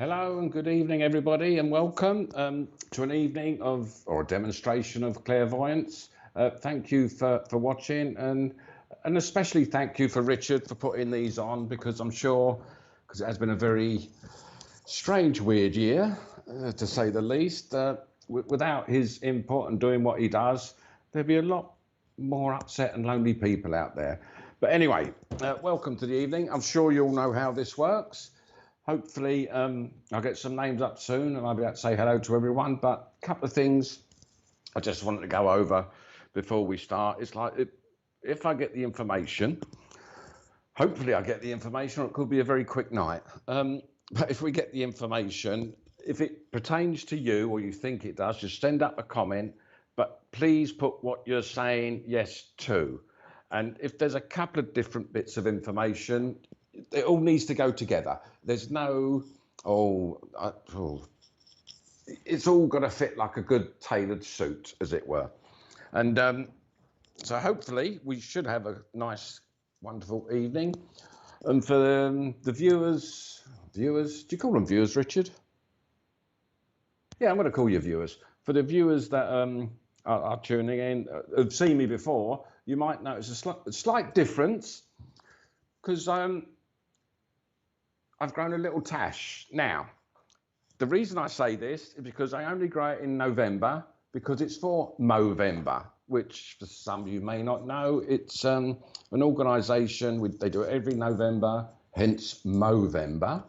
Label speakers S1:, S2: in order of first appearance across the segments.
S1: Hello and good evening, everybody, and welcome to an evening of, or a demonstration of clairvoyance. Thank you for watching, and especially thank you for Richard for putting these on, because I'm sure, because it has been a very strange, weird year, to say the least. Without his input and doing what he does, there'd be a lot more upset and lonely people out there. But anyway, welcome to the evening. I'm sure you all know how this works. Hopefully, I'll get some names up soon and I'll be able to say hello to everyone. But a couple of things I just wanted to go over before we start. It's like, if I get the information, hopefully I get the information, or it could be a very quick night. But if we get the information, if it pertains to you or you think it does, just send up a comment. But please put what you're saying yes to. And if there's a couple of different bits of information, it all needs to go together. There's no, it's all got to fit like a good tailored suit, as it were. And so hopefully we should have a nice, wonderful evening. And for the viewers, do you call them viewers, Richard? Yeah, I'm going to call you viewers. For the viewers that are tuning in, have seen me before, you might notice a slight difference, because I've grown a little tash. Now, the reason I say this is because I only grow it in November, because it's for Movember, which for some of you may not know, it's an organisation, they do it every November, hence Movember,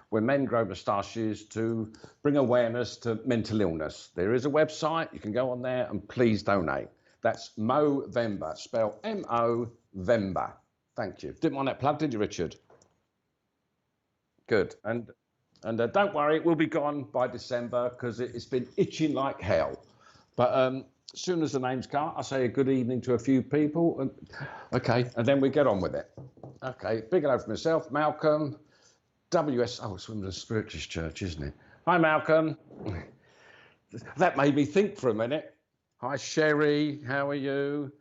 S1: where men grow moustaches to bring awareness to mental illness. There is a website, you can go on there and please donate. That's Movember, spelled M-O-Vember. Thank you. Didn't want that plug, did you, Richard? Good. And don't worry, it will be gone by December, because it's been itching like hell. But as soon as the names come, I'll say a good evening to a few people. And okay, and then we get on with it. Okay, big hello for myself, Malcolm. WS, it's Women's Spiritualist Church, isn't it? Hi, Malcolm. That made me think for a minute. Hi, Sherry, how are you?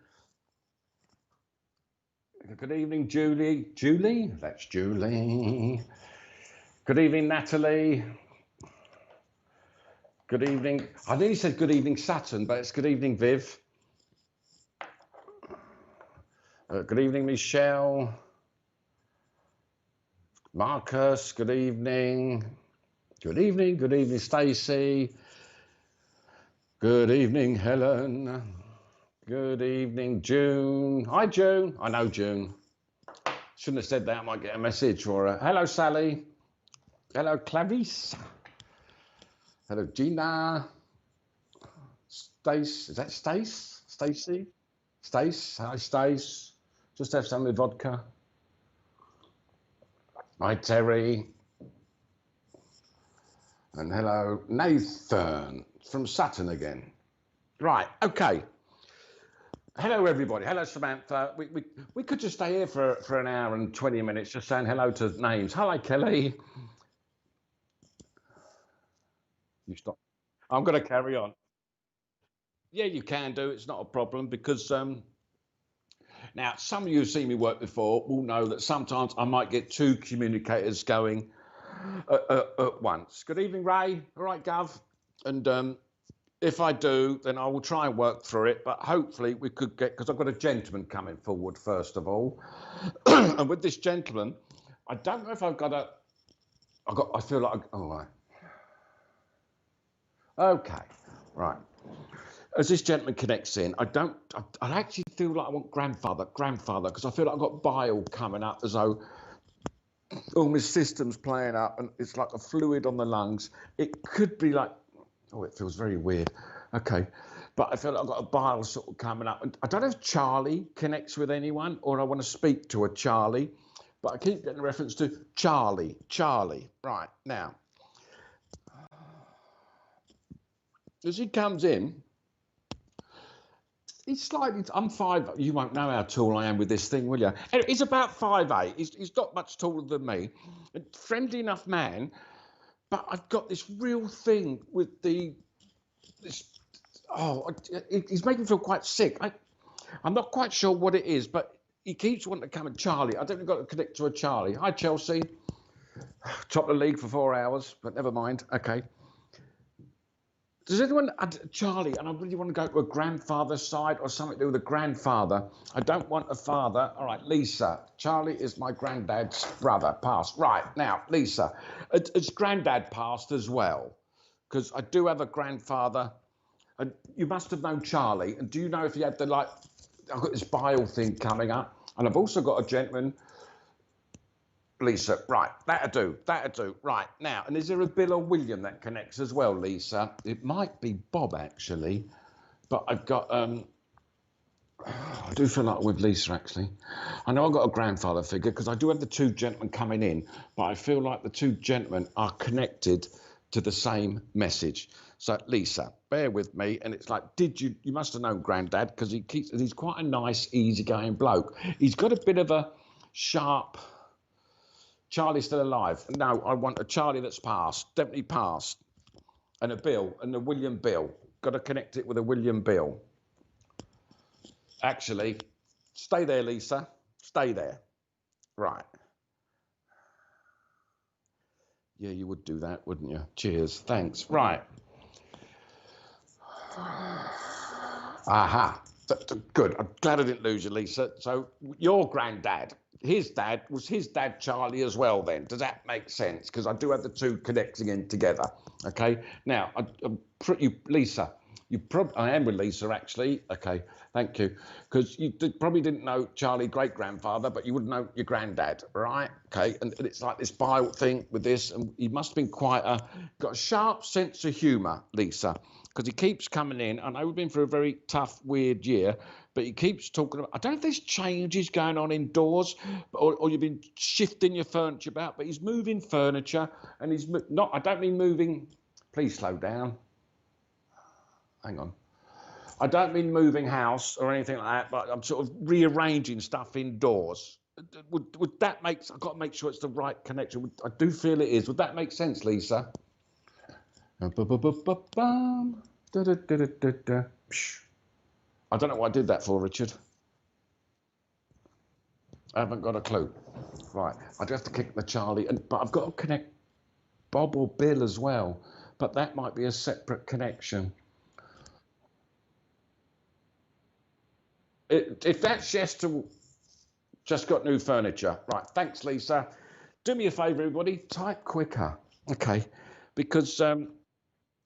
S1: Good evening, Julie. Julie? That's Julie. Good evening, Natalie. Good evening. I nearly said good evening, Saturn, but it's good evening, Viv. Good evening, Michelle. Marcus, good evening. Good evening, Stacey. Good evening, Helen. Good evening, June. Hi, June. I know June. Shouldn't have said that. I might get a message for her. Hello, Sally. Hello, Clarice. Hello, Gina. Stace. Is that Stace? Stacey? Stace. Hi, Stace. Just have some with vodka. Hi, Terry. And hello, Nathan from Sutton again. Right, okay. Hello, everybody. Hello, Samantha. We could just stay here for an hour and 20 minutes just saying hello to names. Hello, Kelly. You stop. I'm going to carry on. Yeah, you can do. It's not a problem, because now some of you who've seen me work before will know that sometimes I might get two communicators going at once. Good evening, Ray. All right, Gov. And if I do, then I will try and work through it. But hopefully we could get, because I've got a gentleman coming forward first of all. And with this gentleman, I don't know if I've got a, I feel like, all right. Okay, right. As this gentleman connects in, I actually feel like I want grandfather, because I feel like I've got bile coming up, as though all my system's playing up, and it's like a fluid on the lungs. It could be like, it feels very weird. Okay, but I feel like I've got a bile sort of coming up. And I don't know if Charlie connects with anyone, or I want to speak to a Charlie, but I keep getting a reference to Charlie. Right, now. As he comes in, he's slightly, I'm 5, you won't know how tall I am with this thing, will you? He's about 5'8", he's not much taller than me. A friendly enough man, but I've got this real thing with he's making me feel quite sick. I'm not quite sure what it is, but he keeps wanting to come and Charlie. I don't think I've got to connect to a Charlie. Hi, Chelsea. Top of the league for 4 hours, but never mind. Okay. Does anyone, Charlie, and I really want to go to a grandfather's side or something to do with a grandfather. I don't want a father. All right, Lisa. Charlie is my granddad's brother, passed. Right, now, Lisa, has granddad passed as well? Because I do have a grandfather, and you must have known Charlie. And do you know if he had the, like, I've got this bile thing coming up, and I've also got a gentleman, Lisa, right, that'll do, right, now, and is there a Bill or William that connects as well, Lisa? It might be Bob, actually, but I've got, I do feel like with Lisa, actually. I know I've got a grandfather figure, because I do have the two gentlemen coming in, but I feel like the two gentlemen are connected to the same message. So, Lisa, bear with me, and it's like, you must have known Granddad, because he's quite a nice, easygoing bloke. He's got a bit of a sharp... Charlie's still alive. No, I want a Charlie that's passed, definitely passed. And a Bill, and a William Bill. Got to connect it with a William Bill. Actually, stay there, Lisa. Stay there. Right. Yeah, you would do that, wouldn't you? Cheers. Thanks. Right. Aha. Good. I'm glad I didn't lose you, Lisa. So your granddad, his dad, was his dad Charlie as well then? Does that make sense? Because I do have the two connecting in together. Okay. Now, Lisa, I am with Lisa actually. Okay. Thank you. Because you probably didn't know Charlie great-grandfather, but you would know your granddad, right? Okay. And it's like this bile thing with this, and he must have been got a sharp sense of humour, Lisa. Because he keeps coming in. I know we've been through a very tough, weird year, but he keeps talking about, I don't know if there's changes going on indoors, or you've been shifting your furniture about, but he's moving furniture, and he's not, I don't mean moving, please slow down. Hang on. I don't mean moving house or anything like that, but I'm sort of rearranging stuff indoors. Would that make, I've got to make sure it's the right connection. I do feel it is. Would that make sense, Lisa? I don't know what I did that for, Richard. I haven't got a clue. Right, I do have to kick the Charlie, but I've got to connect Bob or Bill as well. But that might be a separate connection. If that's just got new furniture. Right, thanks, Lisa. Do me a favour, everybody, type quicker. Okay, because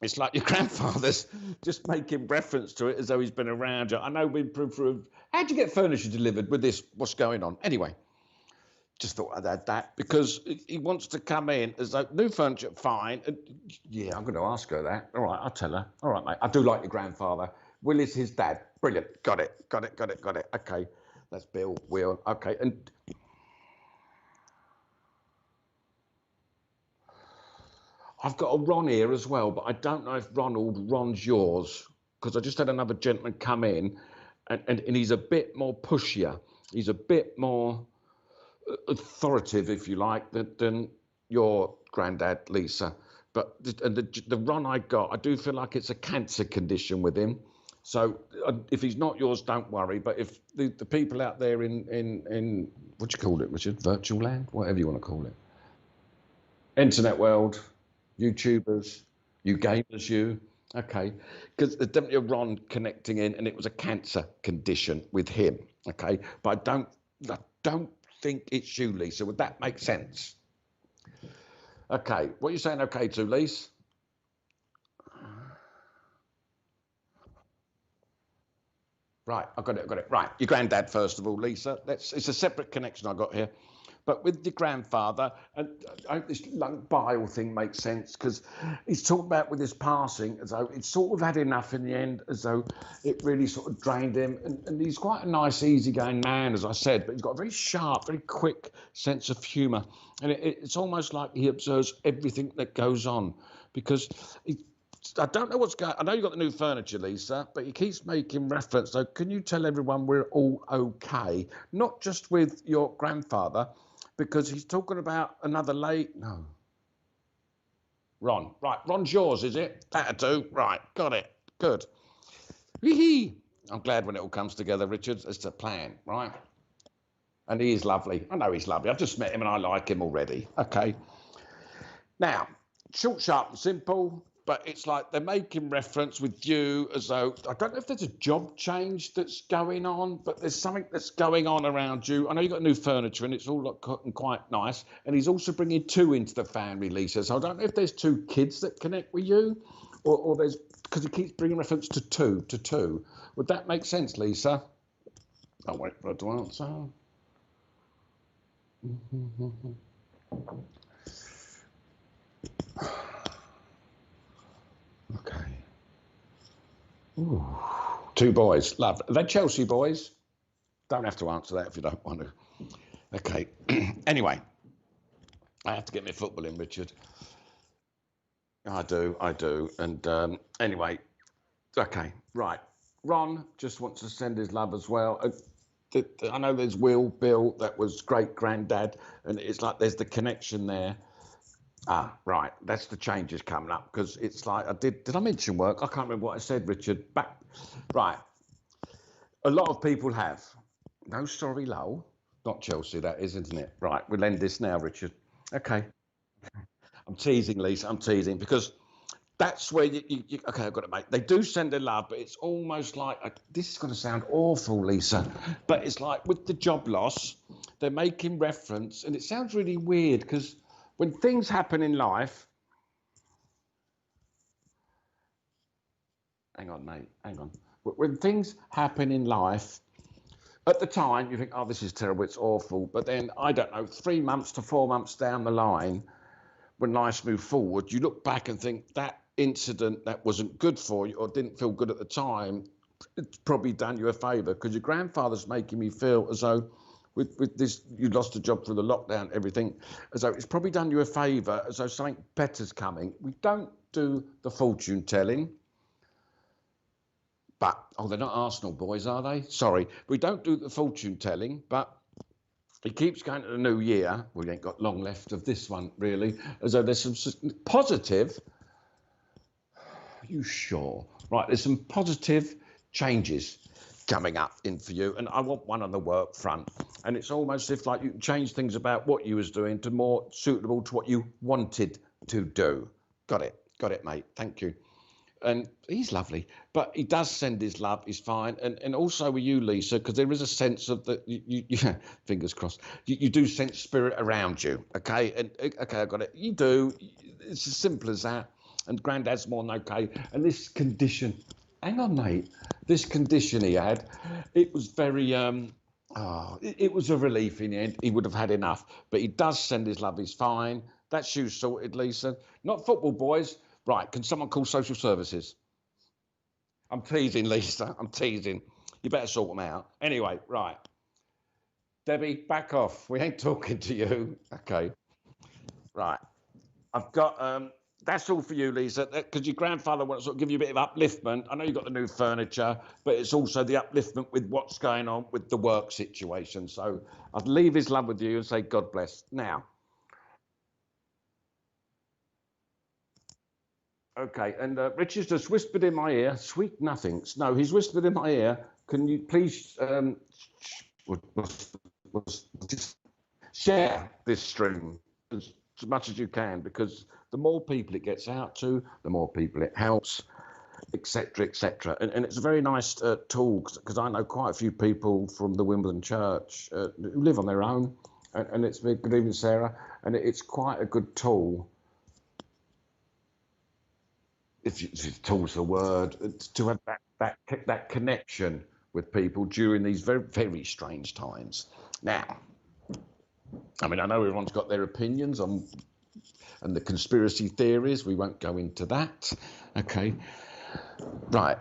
S1: it's like your grandfather's just making reference to it as though he's been around. I know we've been through. How'd you get furniture delivered with this? What's going on? Anyway, just thought I'd add that because he wants to come in as though new furniture, fine. Yeah, I'm going to ask her that. All right, I'll tell her. All right, mate. I do like your grandfather. Will is his dad. Brilliant. Got it. Okay, that's Bill. Will. Okay, and. I've got a Ron here as well, but I don't know if Ron's yours, because I just had another gentleman come in, and he's a bit more pushier. He's a bit more authoritative, if you like, than your granddad, Lisa. But the Ron I got, I do feel like it's a cancer condition with him. So if he's not yours, don't worry. But if the people out there in what do you call it, Richard? Virtual land? Whatever you want to call it. Internet world. YouTubers, you gamers, okay, because there's definitely a Ron connecting in, and it was a cancer condition with him, okay, but I don't think it's you, Lisa. Would that make sense? Okay, what are you saying okay to, Lisa? Right, I got it. Right, your granddad first of all, Lisa. It's a separate connection I got here. But with your grandfather, and I hope this lung bile thing makes sense, because he's talking about with his passing as though he'd sort of had enough in the end, as though it really sort of drained him. And he's quite a nice, easygoing man, as I said, but he's got a very sharp, very quick sense of humour. And it's almost like he observes everything that goes on, because I don't know what's going on. I know you've got the new furniture, Lisa, but he keeps making reference. So can you tell everyone we're all okay? Not just with your grandfather, because he's talking about another no. Ron. Right, Ron's yours, is it? That'll do. Right, got it. Good. Wee-hee. I'm glad when it all comes together, Richard. It's a plan, right? And he is lovely. I know he's lovely. I've just met him and I like him already. Okay. Now, short, sharp and simple, but it's like they're making reference with you as though, I don't know if there's a job change that's going on, but there's something that's going on around you. I know you've got new furniture and it's all looking quite nice. And he's also bringing two into the family, Lisa. So I don't know if there's two kids that connect with you or there's, because he keeps bringing reference to two. Would that make sense, Lisa? I'll wait for her to answer. Okay. Ooh. Two boys. Love. Are they Chelsea boys? Don't have to answer that if you don't want to. Okay. Anyway, I have to get my football in, Richard. I do. And anyway, okay, right. Ron just wants to send his love as well. I know there's Bill, that was great granddad, and it's like there's the connection there. Ah, right. That's the changes coming up because it's like did I mention work? I can't remember what I said, Richard. Right. A lot of people have. No, sorry, Lowell. Not Chelsea, that is, isn't it? Right. We'll end this now, Richard. Okay. I'm teasing, Lisa. I'm teasing because that's where you okay, I've got it, mate. They do send their love, but it's almost like this is going to sound awful, Lisa, but it's like with the job loss, they're making reference, and it sounds really weird because when things happen in life, hang on, mate, hang on. When things happen in life, at the time you think, oh, this is terrible, it's awful, but then I don't know, 3 months to 4 months down the line, when life's moved forward, you look back and think that incident that wasn't good for you or didn't feel good at the time, it's probably done you a favour because your grandfather's making me feel as though with this, you lost a job through the lockdown, everything, as though it's probably done you a favour, as though something better's coming. We don't do the fortune telling, but, oh, they're not Arsenal boys, are they? Sorry. We don't do the fortune telling, but he keeps going to the new year. We ain't got long left of this one, really, as though there's some positive. You sure? Right, there's some positive changes coming up in for you, and I want one on the work front. And it's almost if like you can change things about what you was doing to more suitable to what you wanted to do. Got it, mate. Thank you. And he's lovely, but he does send his love. He's fine, and also with you, Lisa, because there is a sense of that. You fingers crossed. You do sense spirit around you. Okay, and okay, I got it. You do. It's as simple as that. And Grandad's more than okay. And this condition, hang on, mate. This condition he had, it was very. It was a relief in the end. He would have had enough, but he does send his love. He's fine. That shoe's sorted, Lisa. Not football, boys. Right, can someone call social services? I'm teasing, Lisa. I'm teasing. You better sort them out. Anyway, right. Debbie, back off. We ain't talking to you. Okay. Right. I've got, that's all for you, Lisa, because your grandfather wants to sort of give you a bit of upliftment. I know you've got the new furniture, but it's also the upliftment with what's going on with the work situation. So I'd leave his love with you and say, God bless. Now, okay, and Richard's just whispered in my ear, sweet nothings. No, he's whispered in my ear, can you please just share this stream as much as you can, because the more people it gets out to, the more people it helps, etc., etc. And it's a very nice tool, because I know quite a few people from the Wimbledon Church who live on their own, and it's good evening, Sarah, and it's quite a good tool. If tool's the word, to have that connection with people during these very, very strange times. Now, I mean, I know everyone's got their opinions on and the conspiracy theories. We won't go into that. Okay. Right.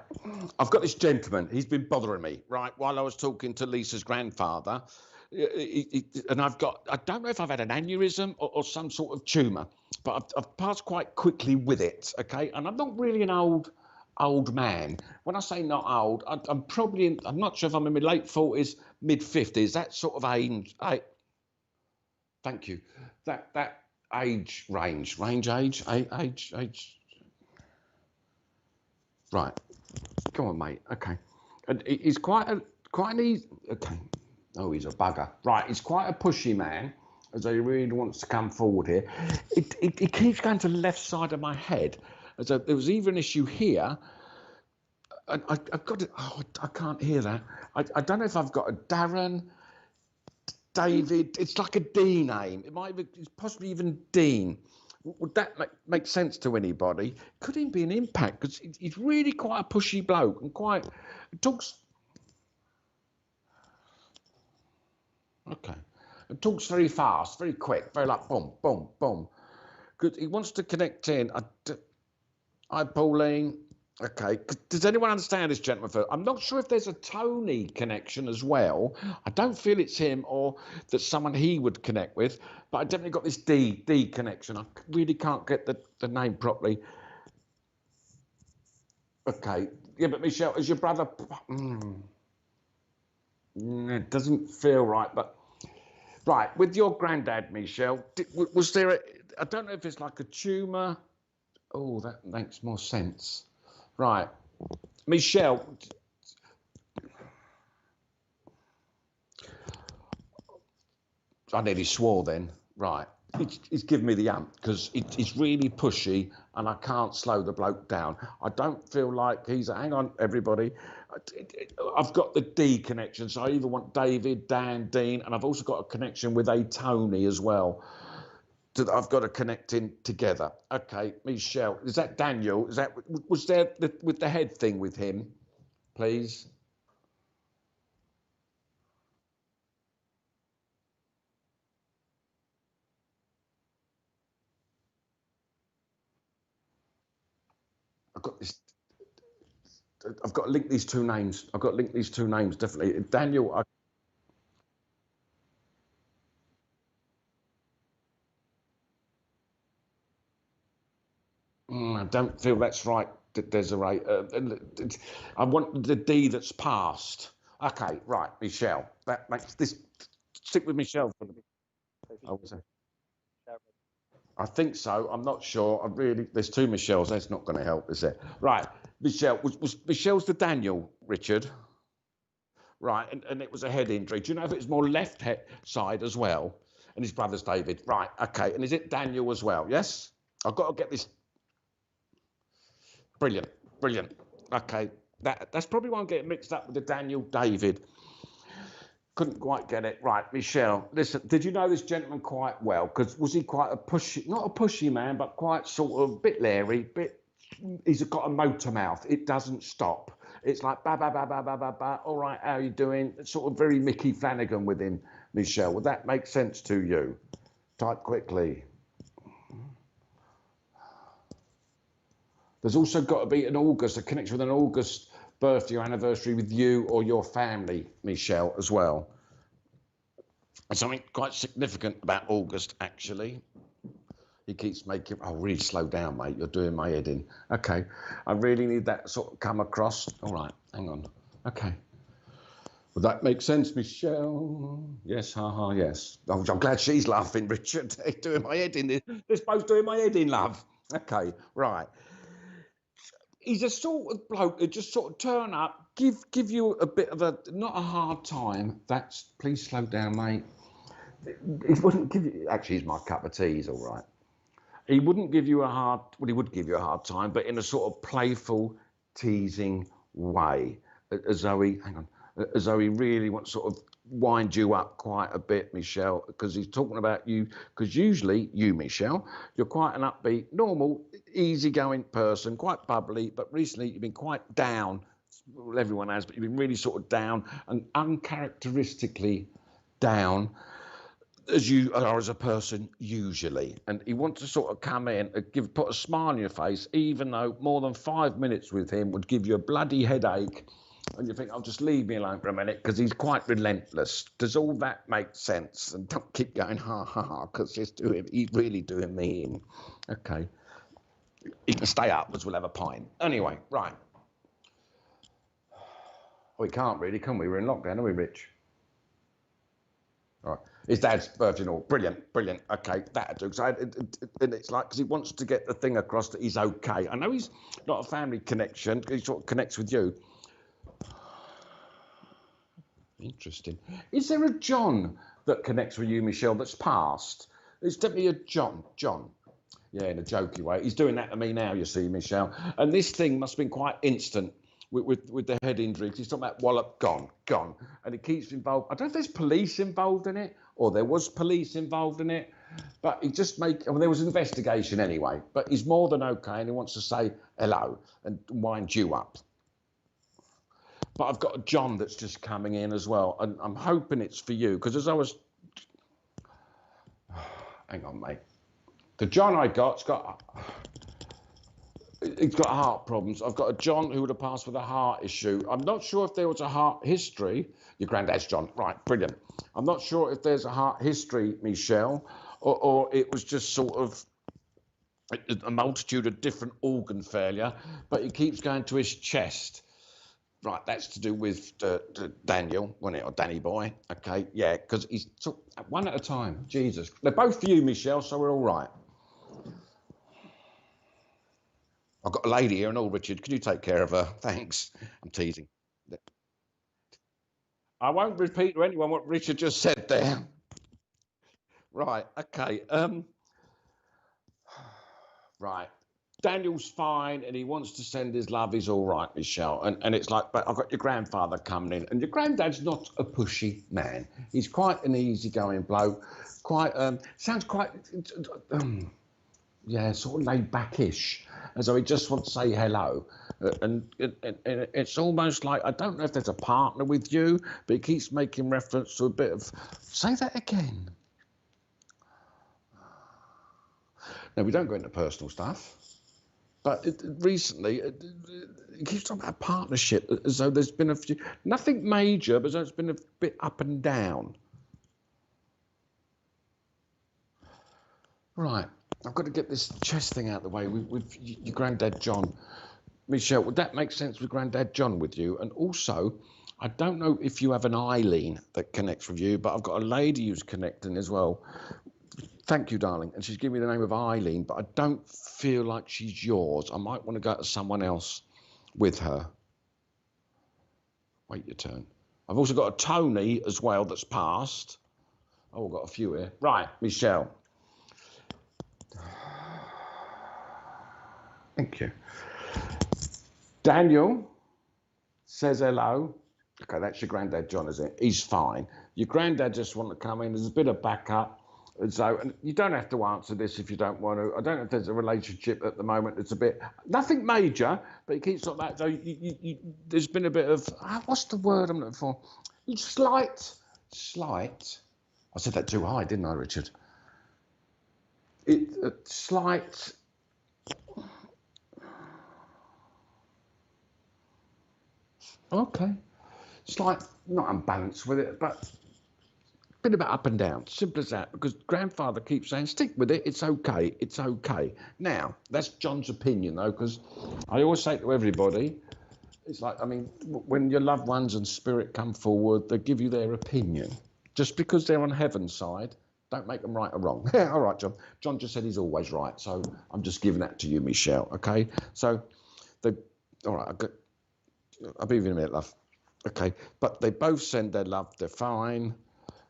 S1: I've got this gentleman. He's been bothering me, right, while I was talking to Lisa's grandfather. And I don't know if I've had an aneurysm or some sort of tumour, but I've passed quite quickly with it, okay? And I'm not really an old man. When I say not old, I'm not sure if I'm in my late 40s, mid 50s, that sort of age. Thank you. That age range. Right. Come on, mate. Okay. And he's quite an easy. Okay. Oh, he's a bugger. Right. He's quite a pushy man. as though he really wants to come forward here. It keeps going to the left side of my head, as though there was either an issue here. I've got it. Oh, I can't hear that. I don't know if I've got a Darren, David. It's like a D name. It might be, it's possibly even Dean. Would that make sense to anybody? Could he be an impact? Because he's really quite a pushy bloke and quite talks. Okay, it talks very fast, very quick, very like boom, boom, boom. Good. He wants to connect in. Hi, Pauline. Okay. Does anyone understand this gentleman? I'm not sure if there's a Tony connection as well. I don't feel it's him or that someone he would connect with, but I definitely got this D connection. I really can't get the name properly. Okay. Yeah, but Michelle, is your brother? It doesn't feel right, but right. With your granddad, Michelle, was there I don't know if it's like a tumour. Oh, that makes more sense. Right, Michelle. I nearly swore then. Right, he's giving me the ump because it's really pushy and I can't slow the bloke down. I don't feel like hang on, everybody. I've got the D connection, so I either want David, Dan, Dean, and I've also got a connection with a Tony as well. I've got to connect in together. Okay, Michelle, is that Daniel? Was there with the head thing with him, please? I've got this. I've got to link these two names. I've got to link these two names definitely. Daniel. I don't feel that's right, Desiree. I want the D that's passed. Okay, right, Michelle. That makes this. Stick with Michelle for the. Oh, I think so. I'm not sure. There's two Michelles. That's not going to help, is it? Right, Michelle. Was Michelle's the Daniel, Richard? Right, and it was a head injury. Do you know if it was more left head side as well? And his brother's David. Right, okay. And is it Daniel as well? Yes? I've got to get this. Brilliant, brilliant. Okay, that's probably why I'm getting mixed up with the Daniel David. Couldn't quite get it right. Michelle, listen, did you know this gentleman quite well? Because was he quite a pushy, not a pushy man, but quite sort of bit leery, he's got a motor mouth. It doesn't stop. It's like ba ba ba ba ba ba ba. All right, how are you doing? It's sort of very Mickey Flanagan with him, Michelle. Would that make sense to you? Type quickly. There's also got to be a connection with an August birthday or anniversary with you or your family, Michelle, as well. And something quite significant about August, actually. He keeps making, oh, really slow down, mate. You're doing my head in. Okay. I really need that sort of come across. All right, hang on. Okay. Would that make sense, Michelle? Yes, haha, yes. Oh, I'm glad she's laughing, Richard. They're doing my head in. They're both doing my head in, love. Okay, right. He's a sort of bloke that just sort of turn up, give you a bit of not a hard time. Please slow down, mate. He wouldn't give you, actually, he's my cup of tea, he's all right. He wouldn't give you he would give you a hard time, but in a sort of playful, teasing way. As though he really wants to sort of wind you up quite a bit, Michelle, because he's talking about you. Because usually you, Michelle, you're quite an upbeat, normal, easygoing person, quite bubbly, but recently you've been quite down. Well, everyone has, but you've been really sort of down and uncharacteristically down as you are as a person usually. And he wants to sort of come in and put a smile on your face, even though more than 5 minutes with him would give you a bloody headache. And you think, I'll just leave me alone for a minute, because he's quite relentless. Does all that make sense? And don't keep going, ha, ha, ha, because he's really doing me in. Okay. He can stay up, as we'll have a pint. Anyway, right. We can't really, can we? We're in lockdown, are we, Rich? All right. His dad's birthday and all. Brilliant, brilliant. Okay, that'll do. So and it's like, because he wants to get the thing across that he's okay. I know he's not a family connection. He sort of connects with you. Interesting. Is there a John that connects with you, Michelle, that's passed. It's definitely a John. Yeah, in a jokey way. He's doing that to me now, you see, Michelle. And this thing must have been quite instant with the head injury. He's talking about Wallop, gone. And it keeps involved. I don't know if there's police involved in it, or there was police involved in it, but he just there was an investigation anyway, but he's more than okay, and he wants to say hello and wind you up. But I've got a John that's just coming in as well, and I'm hoping it's for you, because as I was... Hang on, mate. The John I got's got... He's got heart problems. I've got a John who would have passed with a heart issue. I'm not sure if there was a heart history. Your granddad's John. Right, brilliant. I'm not sure if there's a heart history, Michelle, or it was just sort of a multitude of different organ failure, but he keeps going to his chest. Right, that's to do with Daniel, wasn't it, or Danny boy? Okay, yeah, because he's one at a time. Jesus, they're both for you, Michelle, so we're all right. I've got a lady here and all, Richard. Can you take care of her? Thanks. I'm teasing. I won't repeat to anyone what Richard just said there. Right, okay. Right. Daniel's fine and he wants to send his love. He's all right, Michelle. And it's like, but I've got your grandfather coming in. And your granddad's not a pushy man. He's quite an easygoing bloke. Quite, sounds quite, yeah, sort of laid back-ish. As though he just wants to say hello. And it's almost like, I don't know if there's a partner with you, but he keeps making reference to a bit of, say that again. Now, we don't go into personal stuff. But recently, he keeps talking about partnership, as though there's been a few, nothing major, but as though it's been a bit up and down. Right, I've got to get this chest thing out of the way with your granddad John. Michelle, would that make sense with granddad John with you? And also, I don't know if you have an Eileen that connects with you, but I've got a lady who's connecting as well. Thank you, darling. And she's given me the name of Eileen, but I don't feel like she's yours. I might want to go to someone else with her. Wait your turn. I've also got a Tony as well that's passed. Oh, I've got a few here. Right, Michelle. Thank you. Daniel says hello. Okay, that's your granddad John, is it? He's fine. Your granddad just want to come in. There's a bit of backup. And so, and you don't have to answer this if you don't want to. I don't know if there's a relationship at the moment. It's a bit, nothing major, but it keeps like that. So there's been a bit of, what's the word I'm looking for? Slight. I said that too high, didn't I, Richard? Slight. Okay. Slight, not unbalanced with it, but bit of it up and down, simple as that, because grandfather keeps saying, stick with it, it's okay, it's okay. Now, that's John's opinion, though, because I always say to everybody, it's like, I mean, when your loved ones and spirit come forward, they give you their opinion. Just because they're on heaven's side, don't make them right or wrong. All right, John. John just said he's always right, so I'm just giving that to you, Michelle, okay? So, all right, I'll be with you in a minute, love. Okay, but they both send their love, they're fine.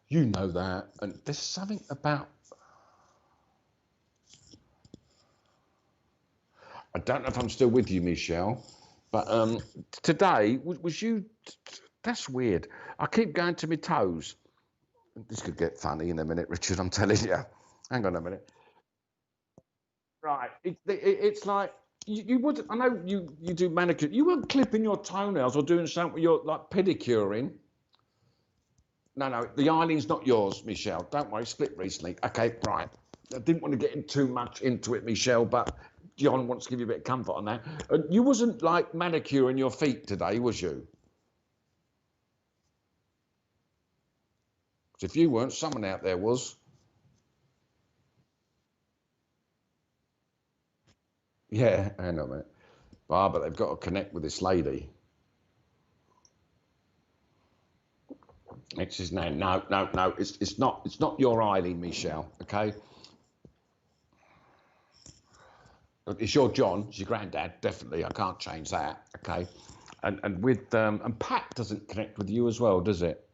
S1: You know that, and there's something about, I don't know if I'm still with you, Michelle, but today, was you, that's weird. I keep going to my toes. This could get funny in a minute, Richard, I'm telling you. Hang on a minute. Right, it's like, you would, I know you do manicure, you weren't clipping your toenails or doing something where you're like pedicuring. No, the Eileen's not yours, Michelle. Don't worry, split recently. Okay, right. I didn't want to get too much into it, Michelle, but John wants to give you a bit of comfort on that. You wasn't like manicuring your feet today, was you? Because if you weren't, someone out there was. Yeah, hang on a minute. But they've got to connect with this lady. It's his name. No. It's not your Eileen, Michelle. Okay. It's your John. It's your granddad. Definitely. I can't change that. Okay. And with and Pat doesn't connect with you as well, does it?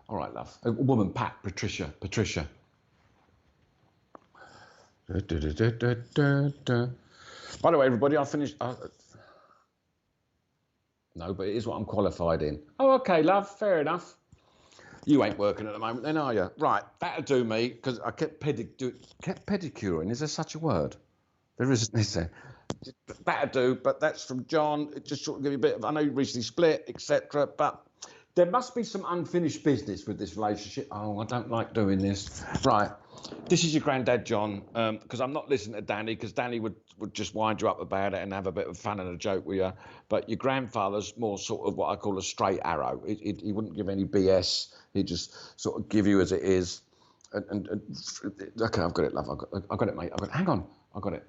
S1: All right, love. A woman, Patricia. Da, da, da, da, da, da. By the way, everybody, I finished. No, but it is what I'm qualified in. Oh, okay, love. Fair enough. You ain't working at the moment, then, are you? Right, that'll do me because I kept pedicuring. Is there such a word? There isn't, is there? That'll do, but that's from John. It just sort of give you a bit of. I know you recently split, etc. But there must be some unfinished business with this relationship. Oh, I don't like doing this. Right, this is your granddad, John, because I'm not listening to Danny, because Danny would just wind you up about it and have a bit of fun and a joke with you. But your grandfather's more sort of what I call a straight arrow. He wouldn't give any BS. He'd just sort of give you as it is. And okay, I've got it, love. I've got it, mate. Hang on, I've got it.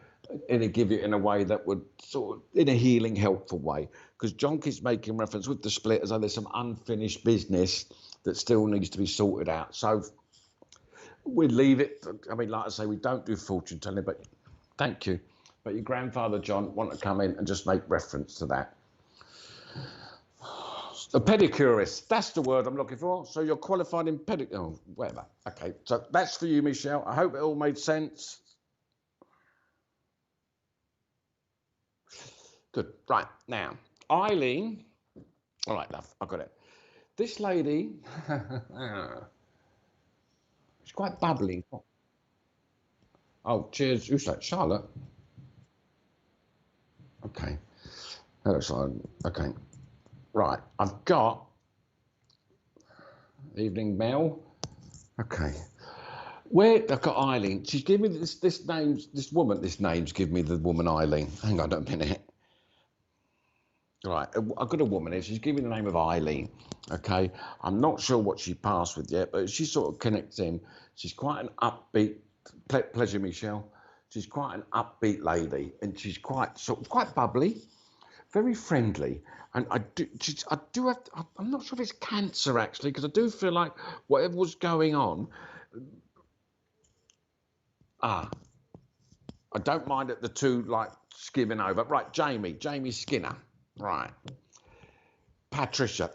S1: And he'd give you in a way that would sort of, in a healing, helpful way. Because John keeps making reference with the split as though there's some unfinished business that still needs to be sorted out. So we leave it. I mean, like I say, we don't do fortune telling, but thank you. But your grandfather, John, want to come in and just make reference to that. A pedicurist, that's the word I'm looking for. So you're qualified in oh, whatever. Okay, so that's for you, Michelle. I hope it all made sense. Good. Right, now, Eileen. All right, love, I've got it. This lady, she's quite bubbly. Oh, cheers. Who's that? Charlotte? Okay. Hello, Charlotte. Okay. Right, I've got evening Mel. Okay. Where I've got Eileen. She's given me this name's given me the woman Eileen. Hang on a minute. Right, I've got a woman here. She's giving the name of Eileen. Okay, I'm not sure what she passed with yet, but she sort of connects in. She's quite an upbeat. Pleasure, Michelle. She's quite an upbeat lady, and she's quite bubbly, very friendly. And I'm not sure if it's cancer actually, because I do feel like whatever was going on. I don't mind it. The two like skimming over. Right, Jamie Skinner. Right, Patricia.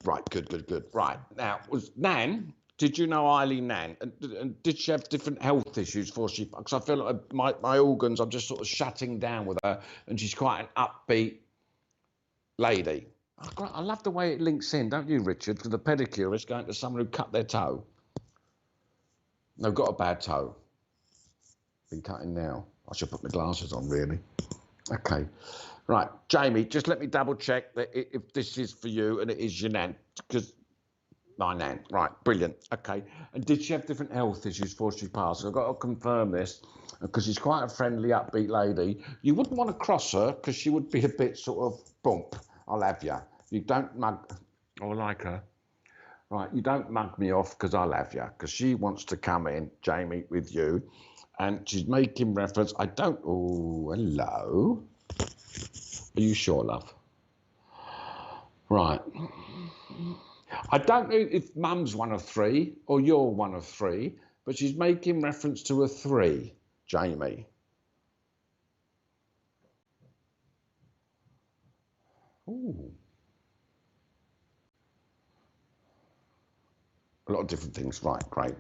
S1: Right. Good. Right now was Nan. Did you know Eileen Nan? And did she have different health issues before she? Because I feel like my organs, I'm just sort of shutting down with her, and she's quite an upbeat lady. I love the way it links in, don't you, Richard? Because the pedicurist going to someone who cut their toe. They've got a bad toe. Been cutting now. I should put my glasses on, really. Okay. Right, Jamie, just let me double check that if this is for you and it is your nan, because my nan. Right, brilliant. Okay. And did she have different health issues before she passed? I've got to confirm this because she's quite a friendly, upbeat lady. You wouldn't want to cross her because she would be a bit sort of bump. I'll have you. You don't mug. Oh, I like her. Right, you don't mug me off because I'll have you, because she wants to come in, Jamie, with you. And she's making reference. I don't. Oh, hello. Are you sure, love? Right. I don't know if Mum's one of three or you're one of three, but she's making reference to a three, Jamie. Ooh. A lot of different things. Right, great.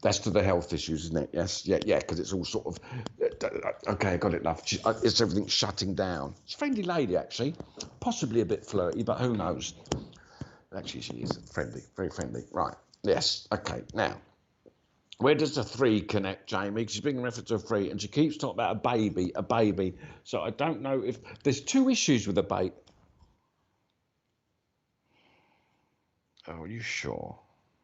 S1: That's to the health issues, isn't it? Yes, yeah, because it's all sort of, okay, I got it, love. It's everything shutting down. She's a friendly lady, actually. Possibly a bit flirty, but who knows? Actually, she is friendly, very friendly. Right, yes, okay. Now, where does the three connect, Jamie? She's being referred to a three, and she keeps talking about a baby. So I don't know if there's two issues with a baby. Oh, are you sure?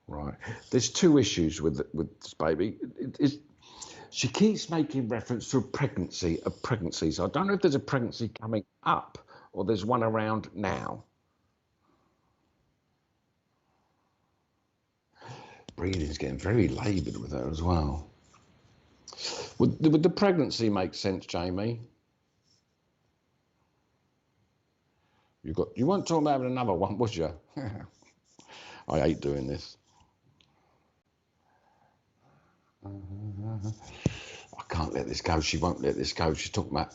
S1: Right. There's two issues with this baby. She keeps making reference to a pregnancy. So I don't know if there's a pregnancy coming up or there's one around now. Breathing's getting very laboured with her as well. Would the pregnancy make sense, Jamie? You weren't talking about having another one, was you? I hate doing this. I can't let this go. She won't let this go. She's talking about.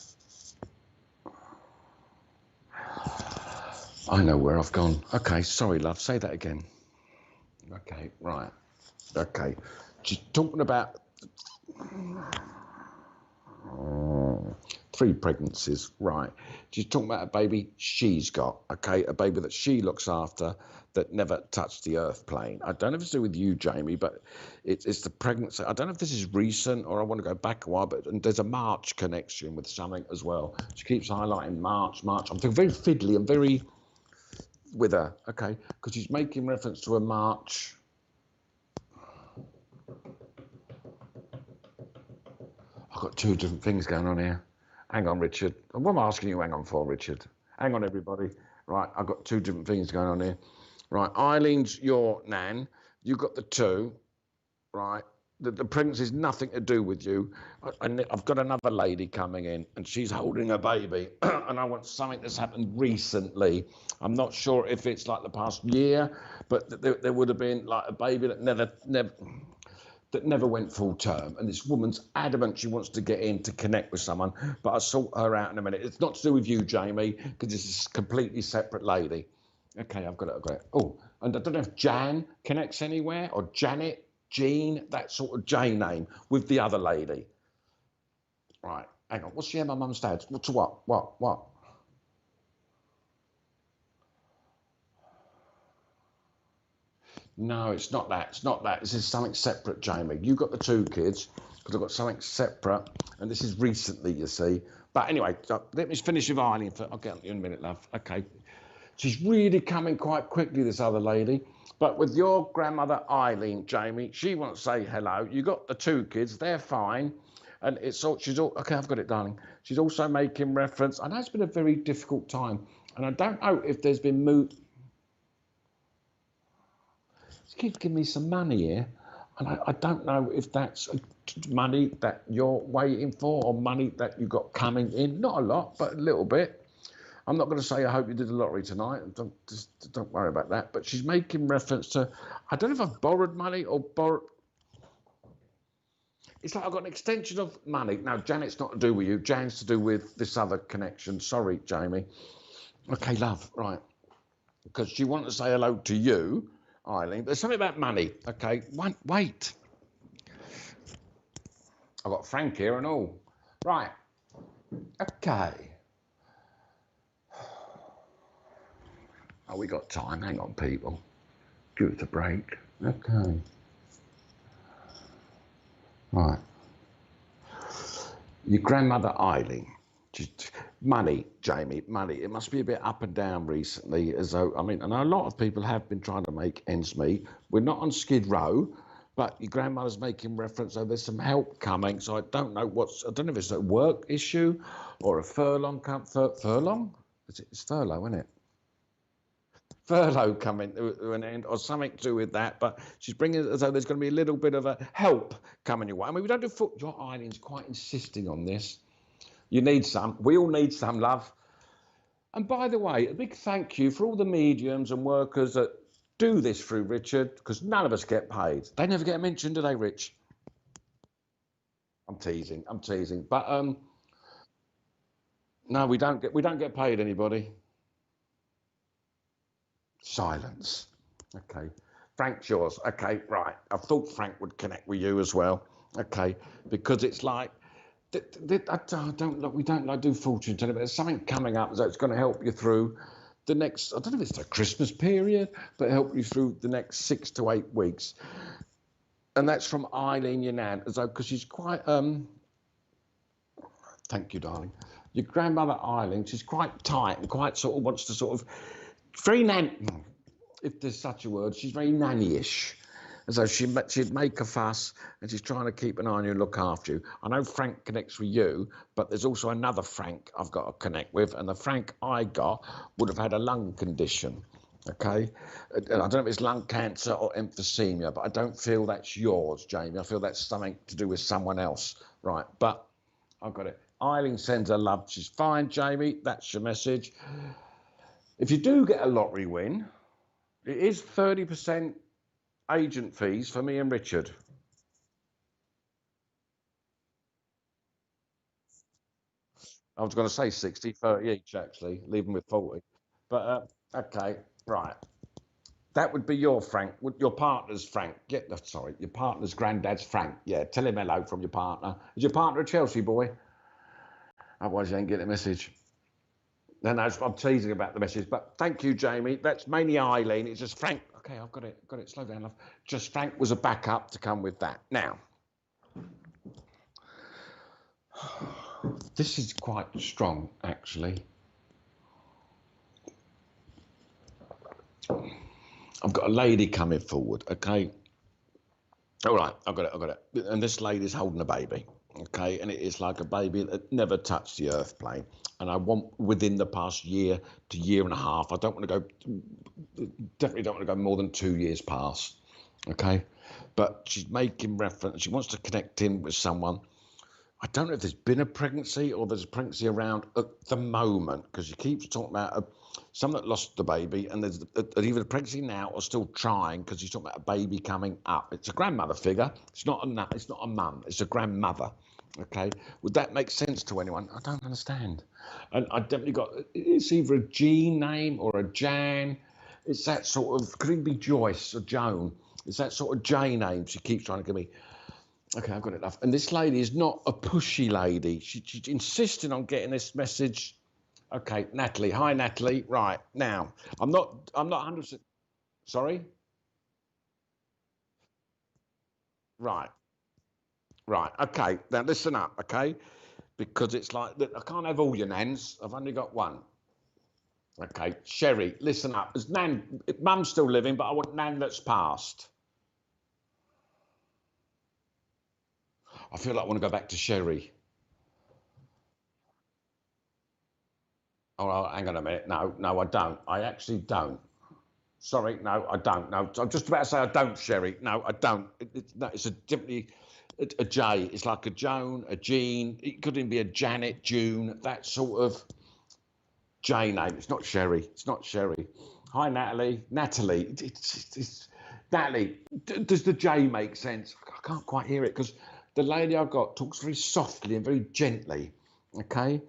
S1: I know where I've gone. Okay, sorry, love. Say that again. Okay, right. Okay. She's talking about 3 pregnancies, right. She's talking about a baby she's got, okay, a baby that she looks after that never touched the earth plane. I don't know if it's to do with you, Jamie, but it's the pregnancy. I don't know if this is recent or I want to go back a while, but and there's a March connection with something as well. She keeps highlighting March. I'm feeling very fiddly and very with her, okay, because she's making reference to a March. I've got 2 different things going on here. Hang on, Richard. What am I asking you hang on for, Richard? Hang on, everybody. Right, I've got 2 different things going on here. Right, Eileen's your nan. You got the 2. Right, the pregnancy has nothing to do with you. I've got another lady coming in, and she's holding a baby, and I want something that's happened recently. I'm not sure if it's like the past year, but there would have been like a baby that never went full term, and this woman's adamant she wants to get in to connect with someone, but I'll sort her out in a minute. It's not to do with you, Jamie, because it's a completely separate lady. Okay, I've got it. Oh, and I don't know if Jan connects anywhere, or Janet, Jean, that sort of J name with the other lady. Right, hang on. What's she my mum's dad? What's what? No, it's not that. It's not that. This is something separate, Jamie. You got the 2 kids, because I've got something separate, and this is recently, you see. But anyway, let me finish with Eileen. I'll get on you in a minute, love. Okay. She's really coming quite quickly, this other lady. But with your grandmother, Eileen, Jamie, she won't say hello. You got the 2 kids. They're fine. And she's all, okay, I've got it, darling. She's also making reference. I know it's been a very difficult time. And I don't know if there's been She keeps giving me some money here, and I don't know if that's money that you're waiting for or money that you got coming in. Not a lot, but a little bit. I'm not going to say I hope you did the lottery tonight. Don't worry about that. But she's making reference to, I don't know if I've borrowed money or borrowed. It's like I've got an extension of money. Now, Janet's not to do with you. Jan's to do with this other connection. Sorry, Jamie. Okay, love, right. Because she wanted to say hello to you, Eileen. There's something about money. Okay, wait. I've got Frank here and all. Right. Okay. Oh, we got time. Hang on, people. Give it a break. Okay. Right. Your grandmother, Eileen. Money, Jamie, money. It must be a bit up and down recently, as though, I mean, and a lot of people have been trying to make ends meet. We're not on Skid Row, but your grandmother's making reference, so there's some help coming. So I don't know if it's a work issue or a furlong. Furlong? It's furlough, isn't it? Furlough coming to an end or something to do with that, but she's bringing it as though there's going to be a little bit of a help coming your way. I mean, we don't do your Eileen's quite insisting on this. You need some. We all need some, love. And by the way, a big thank you for all the mediums and workers that do this through Richard, because none of us get paid. They never get mentioned, do they, Rich? I'm teasing. But no, we don't get paid, anybody. Silence. Okay. Frank's yours. Okay, right. I thought Frank would connect with you as well. Okay, because it's like we don't like do fortune telling, but there's something coming up so it's going to help you through the next, I don't know if it's the Christmas period, but help you through the next 6 to 8 weeks. And that's from Eileen, your nan, as though, because she's quite, thank you, darling. Your grandmother, Eileen, she's quite tight and quite sort of wants to sort of, very if there's such a word, she's very nanny-ish. And so she'd make a fuss, and she's trying to keep an eye on you and look after you. I know Frank connects with you, but there's also another Frank I've got to connect with, and the Frank I got would have had a lung condition, okay? I don't know if it's lung cancer or emphysema, but I don't feel that's yours, Jamie. I feel that's something to do with someone else, right? But I've got it. Eileen sends her love. She's fine, Jamie. That's your message. If you do get a lottery win, it is 30% agent fees for me and Richard. I was going to say 60, 30 each, actually, leaving with 40. But, okay, right. That would be your Frank, your partner's Frank. Sorry, your partner's granddad's Frank. Yeah, tell him hello from your partner. Is your partner a Chelsea boy? Otherwise, you ain't getting a message. No, I'm teasing about the message, but thank you, Jamie. That's mainly Eileen. It's just Frank. Okay, I've got it. Slow down, love. Just Frank was a backup to come with that. Now, this is quite strong, actually. I've got a lady coming forward, okay? All right, I've got it. And this lady's holding a baby, okay? And it is like a baby that never touched the earth plane. And I want within the past year to year and a half, I don't want to go, definitely don't want to go more than 2 years past, okay? But she's making reference, she wants to connect in with someone. I don't know if there's been a pregnancy or there's a pregnancy around at the moment, because she keeps talking about someone that lost the baby, and there's either a pregnancy now or still trying, because she's talking about a baby coming up. It's a grandmother figure. It's not a mum. It's a grandmother. Okay, would that make sense to anyone? I don't understand. And I definitely got, it's either a Jean name or a Jan. It's that sort of, could it be Joyce or Joan? It's that sort of J name she keeps trying to give me. Okay, I've got enough. And this lady is not a pushy lady. She's insisting on getting this message. Okay, Natalie. Hi, Natalie. Right, now, I'm not 100%. Sorry? Right. Okay, now listen up, okay? Because it's like, I can't have all your nans. I've only got one. Okay, Sherry, listen up. As Nan, Mum's still living, but I want Nan that's passed. I feel like I want to go back to Sherry. Oh, hang on a minute. No, I don't. I actually don't. Sorry, no, I don't. No, I'm just about to say I don't, Sherry. No, I don't. It's a definitely a J. It's like a Joan, a Jean. It could even be a Janet, June, that sort of J name. It's not Sherry. It's not Sherry. Hi, Natalie. Natalie. It's Natalie. Does the J make sense? I can't quite hear it because the lady I've got talks very softly and very gently. Okay.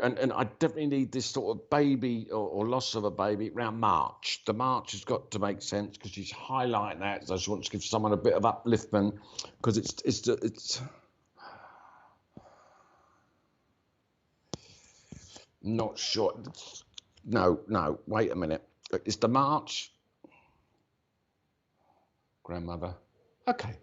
S1: And I definitely need this sort of baby or loss of a baby around March. The March has got to make sense because she's highlighting that. So I just want to give someone a bit of upliftment because it's not sure. No, wait a minute. It's the March. Grandmother. Okay.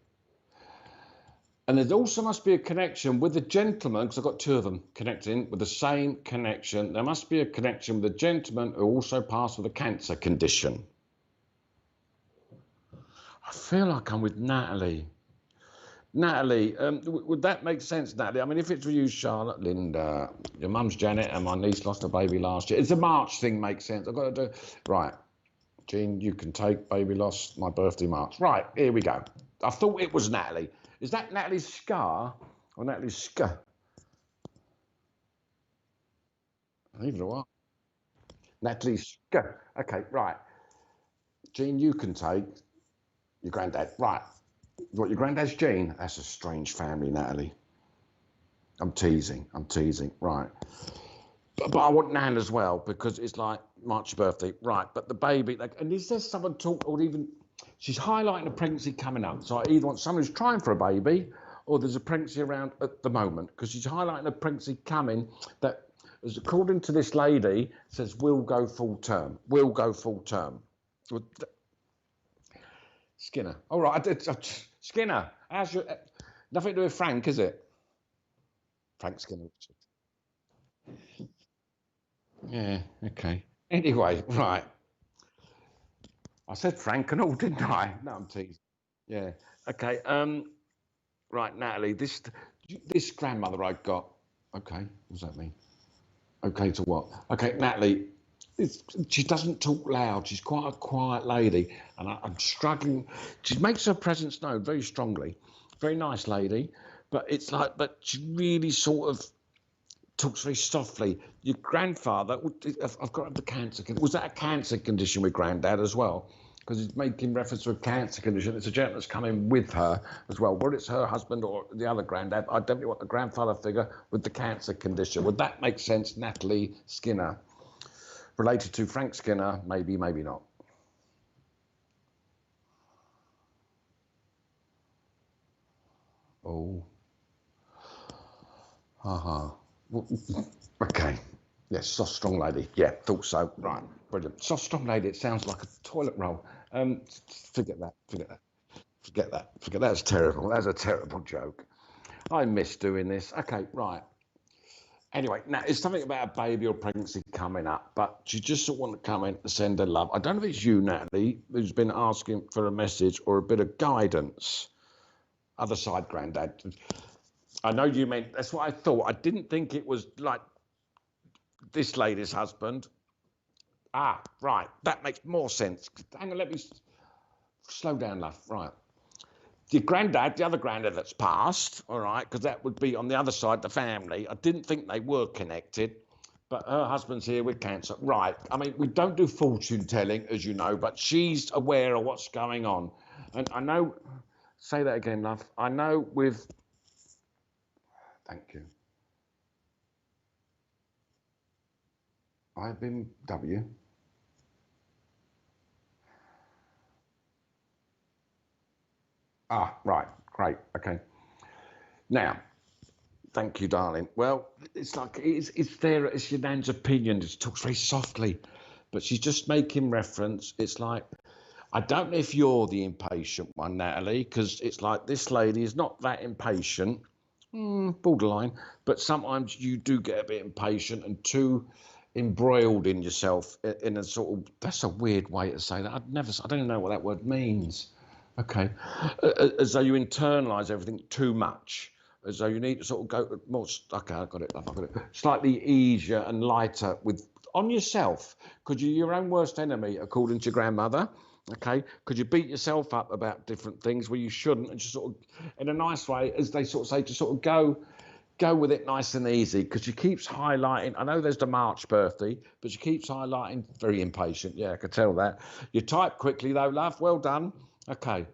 S1: And there also must be a connection with the gentleman, because I've got two of them connecting with the same connection. There must be a connection with the gentleman who also passed with a cancer condition. I feel like I'm with Natalie. Natalie, would that make sense, Natalie? I mean, if it's for you, Charlotte, Linda, your mum's Janet, and my niece lost a baby last year. It's a March thing makes sense. I've got to do, right. Jean, you can take baby loss, my birthday March. Right, here we go. I thought it was Natalie. Is that Natalie's scar or Natalie's scar? Either or. Natalie's scar. Okay, right. Jean, you can take your granddad. Right. What, your granddad's Jean? That's a strange family, Natalie. I'm teasing. Right. But I want Nan as well because it's like March birthday. Right. But the baby, like, and is there someone talk or even... She's highlighting a pregnancy coming up. So I either want someone who's trying for a baby or there's a pregnancy around at the moment because she's highlighting a pregnancy coming that, as according to this lady, says will go full term. Skinner. All right. Skinner. How's your... Nothing to do with Frank, is it? Frank Skinner. Yeah, okay. Anyway, right. I said Frank and all, didn't I? No, I'm teasing. Yeah. Okay. Right, Natalie. This grandmother I got. Okay. What does that mean? Okay to what? Okay, Natalie. She doesn't talk loud. She's quite a quiet lady, and I'm struggling. She makes her presence known very strongly. Very nice lady, but it's like, but she really sort of talks very softly. Your grandfather, I've got the cancer. Was that a cancer condition with Granddad as well? Because he's making reference to a cancer condition. It's a gentleman that's coming with her as well. Whether it's her husband or the other Granddad, I definitely want the grandfather figure with the cancer condition. Would that make sense, Natalie Skinner? Related to Frank Skinner, maybe, maybe not. Oh. Okay. Yes, soft, strong lady. Yeah, thought so. Right, brilliant. Soft, strong lady, it sounds like a toilet roll. Forget that, forget that, forget that, forget that. That's terrible. That's a terrible joke. I miss doing this. Okay, right. Anyway, now it's something about a baby or pregnancy coming up, but you just sort of want to come in and send her love. I don't know if it's you, Natalie, who's been asking for a message or a bit of guidance. Other side, Grandad. I know you meant, that's what I thought. I didn't think it was like this lady's husband. Ah, right. That makes more sense. Hang on, let me slow down, love. Right. Your granddad, the other granddad that's passed, all right, because that would be on the other side of the family. I didn't think they were connected, but her husband's here with cancer. Right. I mean, we don't do fortune telling, as you know, but she's aware of what's going on. And I know, say that again, love. I know with, thank you. I've been W. Ah, right. Great. Okay. Now, thank you, darling. Well, it's like it's there. It's your nan's opinion. She talks very softly, but she's just making reference. It's like I don't know if you're the impatient one, Natalie, because it's like this lady is not that impatient, borderline, but sometimes you do get a bit impatient and too embroiled in yourself in a sort of, that's a weird way to say that. I don't even know what that word means. Okay, as though you internalise everything too much, as though you need to sort of go more. Okay, I got it. I got it. Slightly easier and lighter with on yourself, because you're your own worst enemy, according to your grandmother. Okay, could you beat yourself up about different things where you shouldn't, and just sort of, in a nice way, as they sort of say, to sort of go with it nice and easy, because she keeps highlighting. I know there's the March birthday, but she keeps highlighting very impatient. Yeah, I could tell that. You type quickly though, love. Well done. Okay,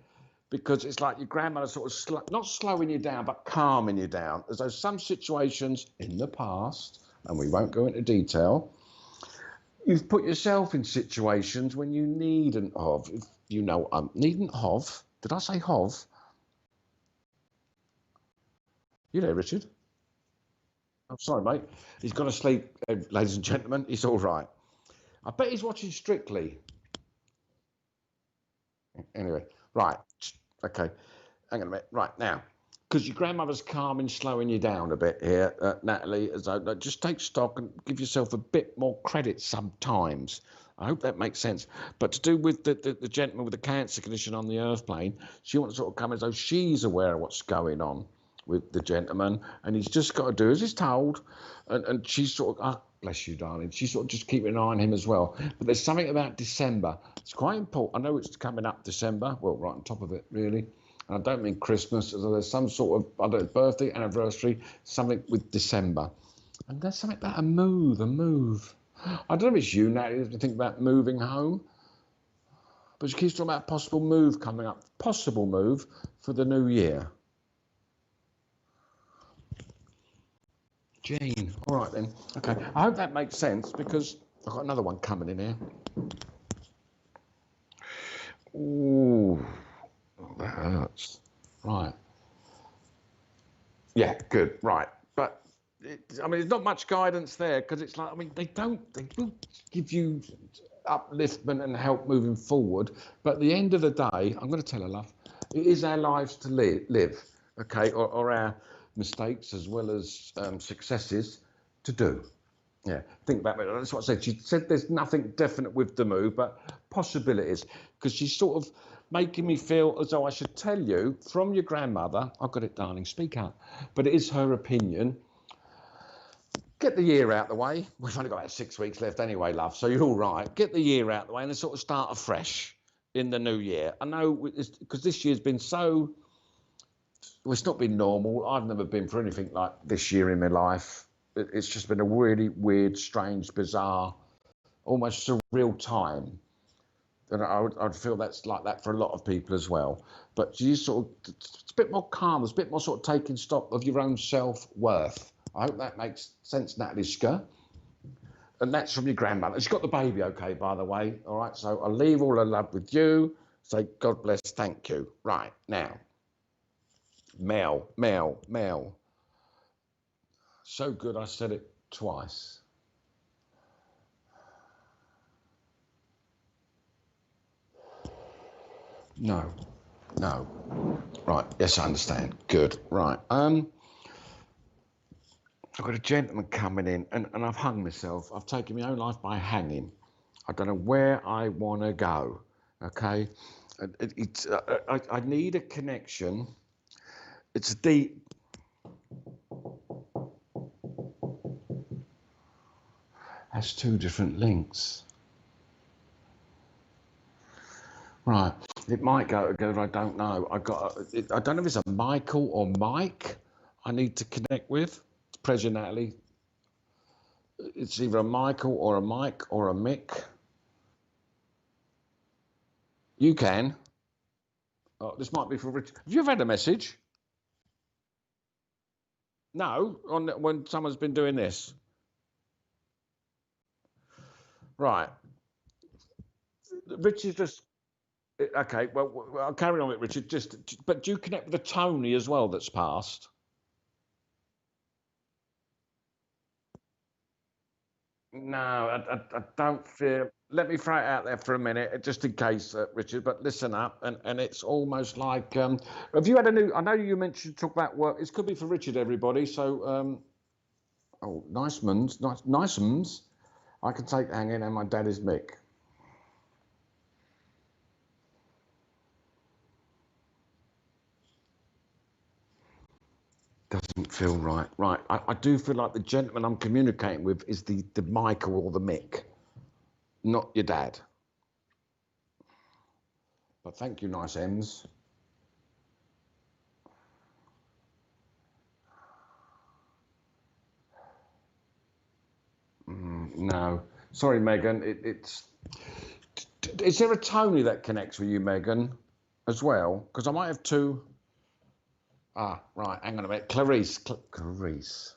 S1: because it's like your grandmother sort of not slowing you down, but calming you down. As though some situations in the past, and we won't go into detail, you've put yourself in situations when you needn't have. If you know, needn't have. Did I say have? You there, Richard? I'm sorry, mate. He's gone to sleep, ladies and gentlemen. He's all right. I bet he's watching Strictly. Anyway, right. Okay. Hang on a minute. Right now, because your grandmother's calming, slowing you down a bit here, Natalie, as though, just take stock and give yourself a bit more credit sometimes. I hope that makes sense. But to do with the gentleman with the cancer condition on the earth plane, she wants to sort of come as though she's aware of what's going on with the gentleman, and he's just got to do as he's told. And she's sort of, oh, bless you, darling. She's sort of just keeping an eye on him as well. But there's something about December. It's quite important. I know it's coming up December. Well, right on top of it, really. And I don't mean Christmas, as there's some sort of, I don't know, birthday, anniversary, something with December. And there's something about a move, a move. I don't know if it's you, Natalie, to think about moving home, but she keeps talking about possible move coming up, possible move for the new year. Jean, all right then. Okay, I hope that makes sense, because I've got another one coming in here. Ooh, that hurts. Right. Yeah, good. Right. But I mean, there's not much guidance there, because it's like, I mean, they will give you upliftment and help moving forward. But at the end of the day, I'm going to tell her, love, it is our lives to live, okay, or our mistakes as well as successes to do. Yeah, think about it. That's what I said. She said there's nothing definite with the move, but possibilities, because she's sort of making me feel as though I should tell you from your grandmother. I've got it, darling, speak up. But it is her opinion. Get the year out the way. We've only got about 6 weeks left anyway, love, so you're all right. Get the year out the way and then sort of start afresh in the new year. I know, because this year's been so, well, it's not been normal. I've never been for anything like this year in my life. It's just been a really weird, strange, bizarre, almost surreal time. And I'd feel that's like that for a lot of people as well. But you sort of, it's a bit more calm, it's a bit more sort of taking stock of your own self-worth. I hope that makes sense, Natalieska. And that's from your grandmother. She's got the baby okay, by the way. All right, so I'll leave all her love with you. Say, God bless, thank you. Right, now. Mel, Mel, Mel. So good I said it twice. No. No. Right, yes, I understand. Good. Right. I've got a gentleman coming in and I've hung myself. I've taken my own life by hanging. I don't know where I want to go. Okay? I need a connection. It's deep. That's two different links. Right. It might go together. I don't know. I don't know if it's a Michael or Mike I need to connect with. Pleasure, Natalie. It's either a Michael or a Mike or a Mick. You can. Oh, this might be for Rich. Have you ever had a message? No, when someone's been doing this. Right. Richard's just okay. Well, I'll carry on with Richard. But do you connect with the Tony as well that's passed? No, I don't feel. Let me throw it out there for a minute, just in case, Richard. But listen up, and it's almost like. Have you had a new? I know you mentioned talk about work. This could be for Richard, everybody. So, oh, nice ones. I can take hanging, and my dad is Mick. Doesn't feel right. Right, I do feel like the gentleman I'm communicating with is the Michael or the Mick, not your dad. But thank you, nice M's. No, sorry, Megan. Is there a Tony that connects with you, Megan, as well? Because I might have two. Ah, right. Hang on a minute. Clarice. Clarice.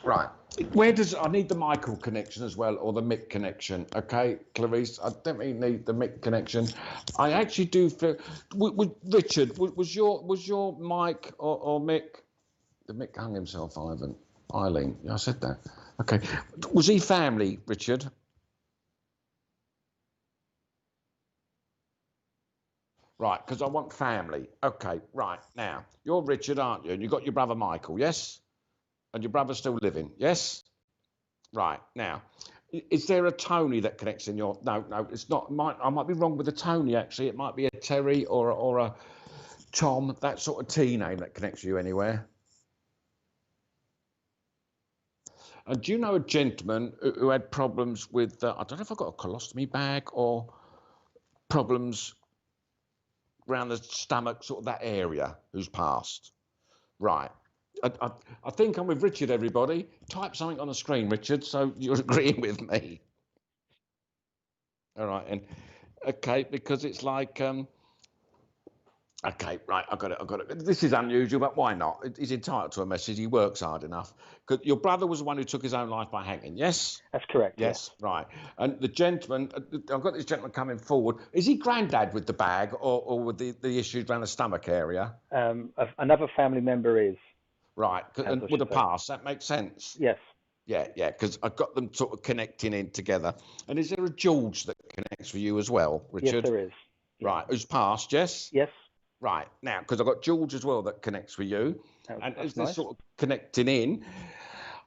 S1: Right. Where does I need the Michael connection as well, or the Mick connection? Okay, Clarice. I definitely need the Mick connection. I actually do feel. Richard, was your Mike or Mick? The Mick hung himself, Ivan. Eileen. Yeah, I said that. Okay. Was he family, Richard? Right, because I want family. Okay, right. Now, you're Richard, aren't you? And you've got your brother Michael, yes? And your brother's still living, yes? Right, now, is there a Tony that connects in your... No, it's not. I might be wrong with a Tony, actually. It might be a Terry or a Tom, that sort of T name that connects you anywhere. And do you know a gentleman who had problems with... I don't know if I got a colostomy bag or problems around the stomach, sort of that area, who's passed? Right. I think I'm with Richard, everybody. Type something on the screen, Richard, so you're agreeing with me. All right, and okay, because it's like, okay, right, I got it. This is unusual, but why not? He's entitled to a message. He works hard enough. Because your brother was the one who took his own life by hanging, yes?
S2: That's correct.
S1: Yes, right. And the gentleman, I've got this gentleman coming forward. Is he granddad with the bag or with the issues around the stomach area?
S2: Another family member is.
S1: Right, and with a pass, that makes sense.
S2: Yes.
S1: Yeah, because I've got them sort of connecting in together. And is there a George that connects with you as well, Richard?
S2: Yes, there is.
S1: Yeah. Right, who's passed, yes?
S2: Yes.
S1: Right, now, because I've got George as well that connects with you. And is this sort of connecting in?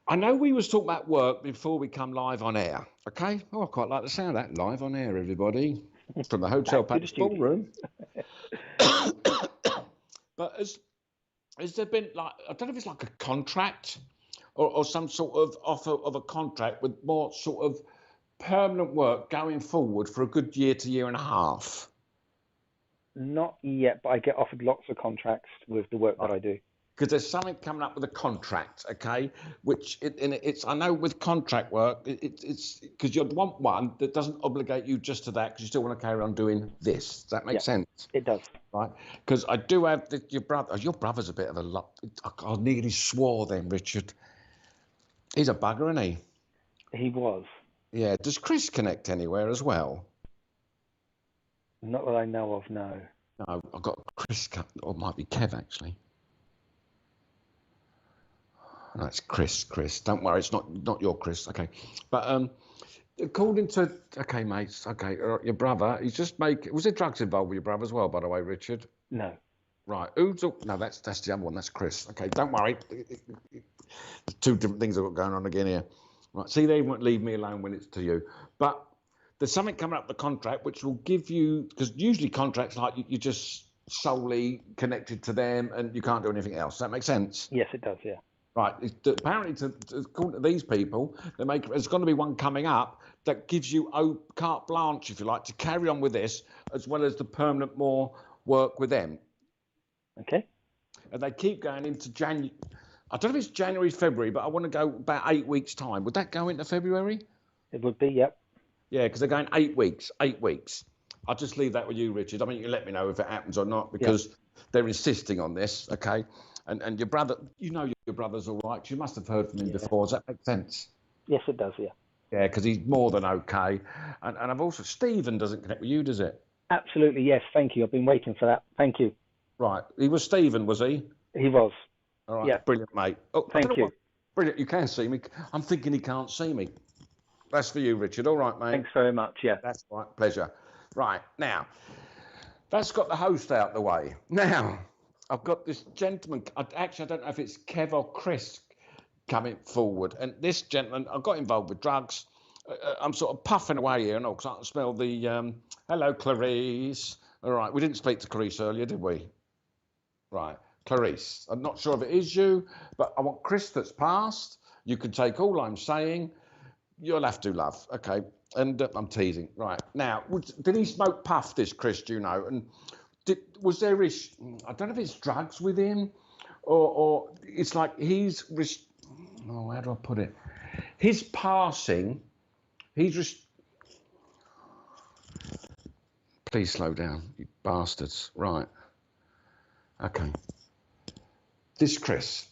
S1: I know we was talking about work before we come live on air, okay? Oh, I quite like the sound of that, live on air, everybody. From the Hotel Palace Ballroom. But has there been, like, I don't know if it's like a contract or some sort of offer of a contract with more sort of permanent work going forward for a good year to year and a half?
S2: Not yet, but I get offered lots of contracts with the work that I do.
S1: Because there's something coming up with a contract, okay? Which it's I know with contract work, it's because you'd want one that doesn't obligate you just to that, because you still want to carry on doing this. Does that make sense?
S2: It does.
S1: Right? Because I do have your brother. Your brother's a bit of a lot. I nearly swore then, Richard. He's a bugger, isn't he?
S2: He was.
S1: Yeah. Does Chris connect anywhere as well?
S2: Not that I know of, no.
S1: No, I've got Chris, or it might be Kev actually. No, it's Chris. Chris, don't worry, it's not your Chris. Okay, but according to okay, mates. Okay, your brother. He's just making. Was there drugs involved with your brother as well? By the way, Richard.
S2: No.
S1: Right. No, that's the other one. That's Chris. Okay, don't worry. There's two different things I've got going on again here. Right. See, they won't leave me alone when it's to you. But there's something coming up the contract which will give you, because usually contracts like you're just solely connected to them and you can't do anything else. Does that make sense?
S2: Yes, it does. Yeah.
S1: Right. Apparently, according to these people, there's going to be one coming up that gives you carte blanche, if you like, to carry on with this, as well as the permanent more work with them.
S2: Okay.
S1: And they keep going into January. I don't know if it's January, February, but I want to go about 8 weeks' time. Would that go into February?
S2: It would be, yep.
S1: Yeah, because they're going 8 weeks. 8 weeks. I'll just leave that with you, Richard. I mean, you can let me know if it happens or not, because they're insisting on this, okay? And your brother, you know your brother's all right. You must have heard from him before. Does that make sense?
S2: Yes, it does, yeah.
S1: Yeah, because he's more than okay. And I've also, Stephen doesn't connect with you, does it?
S2: Absolutely, yes. Thank you. I've been waiting for that. Thank you.
S1: Right. He was Stephen, was he?
S2: He was.
S1: All right.
S2: Yeah.
S1: Brilliant, mate. Oh,
S2: Thank you.
S1: Brilliant. You can see me. I'm thinking he can't see me. That's for you, Richard. All right, mate.
S2: Thanks very much, yeah.
S1: That's right. Pleasure. Right. Now, that's got the host out the way. Now, I've got this gentleman. Actually, I don't know if it's Kev or Chris coming forward. And this gentleman, I got involved with drugs. I'm sort of puffing away here, because I can smell the, hello, Clarice. All right. We didn't speak to Clarice earlier, did we? Right. Clarice. I'm not sure if it is you, but I want Chris that's passed. You can take all I'm saying. You'll have to, love. Okay. And I'm teasing. Right. Now, did he smoke puff, this Chris, do you know? And was there, I don't know if it's drugs with him or it's like how do I put it? His passing, please slow down, you bastards. Right. Okay. This Chris,